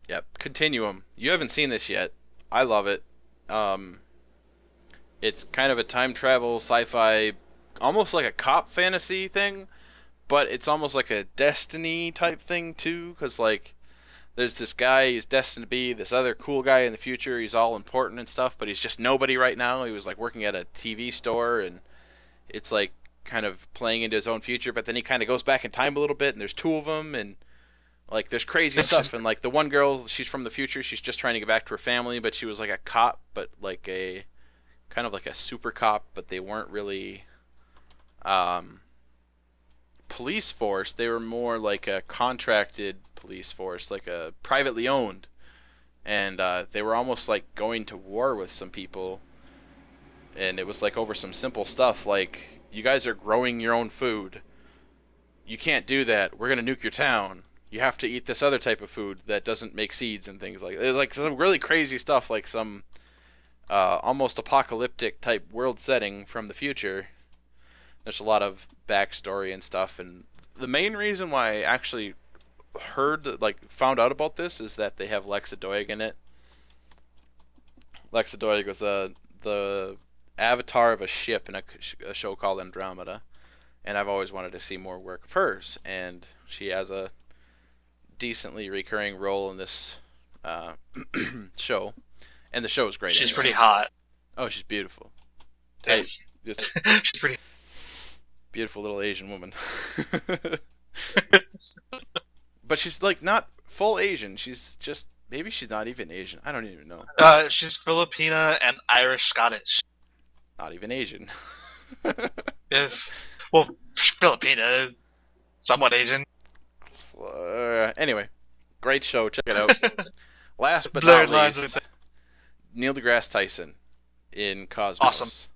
A: Yep. Continuum. You haven't seen this yet. I love it. Um, it's kind of a time travel sci-fi, almost like a cop fantasy thing, but it's almost like a destiny type thing too. Cause like there's this guy, he's destined to be this other cool guy in the future. He's all important and stuff, but he's just nobody right now. He was like working at a TV store, and it's like kind of playing into his own future. But then he kind of goes back in time a little bit, and there's two of them, and like there's crazy stuff. And like the one girl, she's from the future. She's just trying to get back to her family, but she was like a cop, but like a kind of like a super cop, but they weren't really um, police force. They were more like a contracted police force, like a privately owned, and they were almost like going to war with some people, and it was like over some simple stuff like you guys are growing your own food. You can't do that. We're gonna nuke your town. You have to eat this other type of food that doesn't make seeds and things like like some really crazy stuff, like some almost apocalyptic type world setting from the future. There's a lot of backstory and stuff, and the main reason why I actually found out about this is that they have Lexa Doig in it. Lexa Doig was the avatar of a ship in a show called Andromeda, and I've always wanted to see more work of hers, and she has a decently recurring role in this uh, show, and the show is great
B: She's
A: anyway.
B: pretty hot.
A: Oh, she's beautiful. Hey,
B: Yes,
A: just
B: she's pretty.
A: beautiful little Asian woman. But she's like not full Asian. She's just maybe she's not even Asian. I don't even know.
B: She's Filipina and Irish Scottish.
A: Not even Asian.
B: Yes, well, Filipina is somewhat Asian.
A: Anyway, great show. Check it out. Last but not
B: Blurred lines with
A: least,
B: that.
A: Neil deGrasse Tyson in
B: Awesome.
A: Cosmos.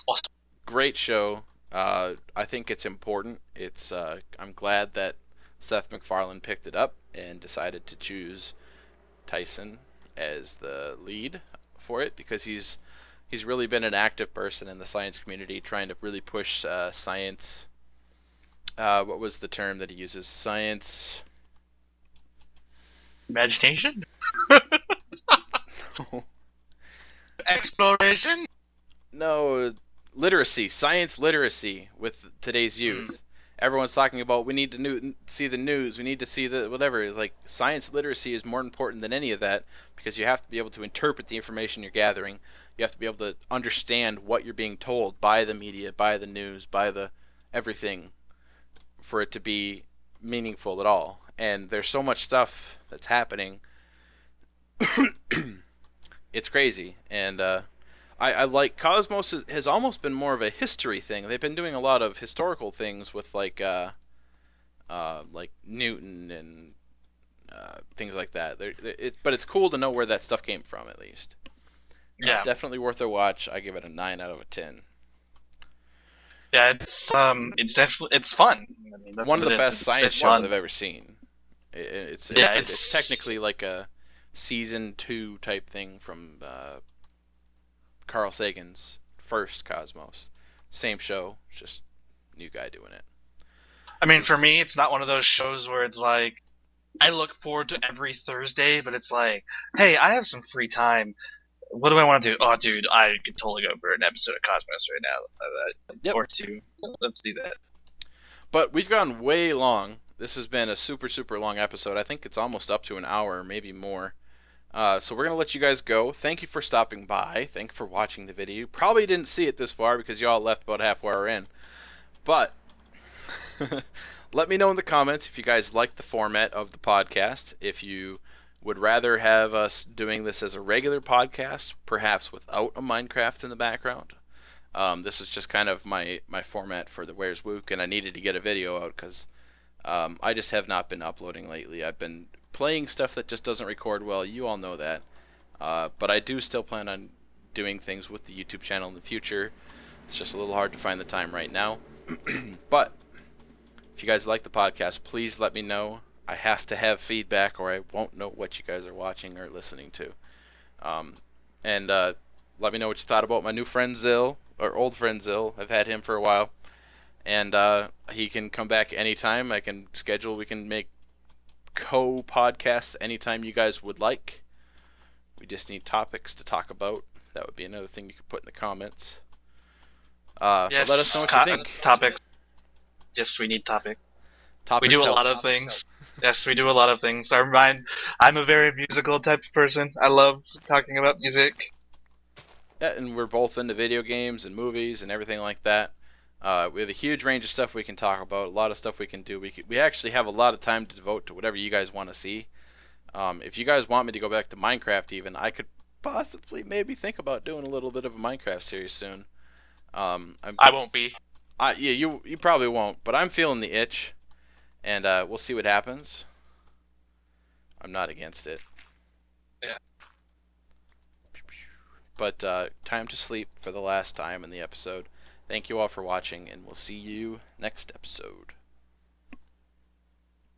B: Awesome.
A: Great show. I think it's important. It's I'm glad that Seth MacFarlane picked it up and decided to choose Tyson as the lead for it because he's really been an active person in the science community, trying to really push science. What was the term that he uses? Science.
B: Imagination? Exploration?
A: No, literacy, science literacy with today's youth. Everyone's talking about we need to see the news, we need to see the whatever. Like science literacy is more important than any of that because you have to be able to interpret the information you're gathering. You have to be able to understand what you're being told by the media, by the news, by the everything for it to be meaningful at all. And there's so much stuff that's happening. It's crazy, and I like Cosmos has almost been more of a history thing. They've been doing a lot of historical things with like Newton and things like that. But it's cool to know where that stuff came from at least.
B: Yeah.
A: Definitely worth a watch. I give it a 9 out of a 10.
B: Yeah, it's definitely it's fun. I mean, that's
A: One of
B: what
A: the
B: it is.
A: best science
B: It's
A: shows
B: fun.
A: I've ever seen.
B: Yeah,
A: It's technically like a season 2 type thing from Carl Sagan's first Cosmos. Same show, just new guy doing it.
B: I mean, for
A: This
B: me, it's not one of those shows where it's like I look forward to every Thursday, but it's like, hey, I have some free time. What do I want to do? Oh, dude, I could totally go for an episode of Cosmos right now,
A: Yep.
B: or two. Let's do that.
A: But we've gone way long. This has been a super super long episode. I think it's almost up to an hour, maybe more. So we're gonna let you guys go. Thank you for stopping by. Thank you for watching the video. You probably didn't see it this far because you all left about halfway hour in. But let me know in the comments if you guys like the format of the podcast. If you would rather have us doing this as a regular podcast, perhaps without a Minecraft in the background. This is just kind of my format for the Where's Wook, and I needed to get a video out because I just have not been uploading lately. I've been playing stuff that just doesn't record well. You all know that. But I do still plan on doing things with the YouTube channel in the future. It's just a little hard to find the time right now. But if you guys like the podcast, please let me know. I have to have feedback or I won't know what you guys are watching or listening to. Um, and let me know what you thought about my new friend Zill, or old friend Zill. I've had him for a while. And he can come back anytime. I can schedule, we can make co-podcasts anytime you guys would like. We just need topics to talk about. That would be another thing you could put in the comments. But let us know
B: Yes,
A: what you think.
B: topics. Yes, we need topics. We
A: Topics
B: do a
A: help.
B: lot of things. Yes, we do a lot of things. Our mind. I'm a very musical type of person. I love talking about music.
A: Yeah, and we're both into video games and movies and everything like that. We have a huge range of stuff we can talk about. A lot of stuff we can do. We actually have a lot of time to devote to whatever you guys want to see. If you guys want me to go back to Minecraft, even I could possibly maybe think about doing a little bit of a Minecraft series soon.
B: I won't be.
A: Yeah, you probably won't, but I'm feeling the itch, and we'll see what happens. I'm not against it.
B: Yeah.
A: But time to sleep for the last time in the episode. Thank you all for watching, and we'll see you next episode.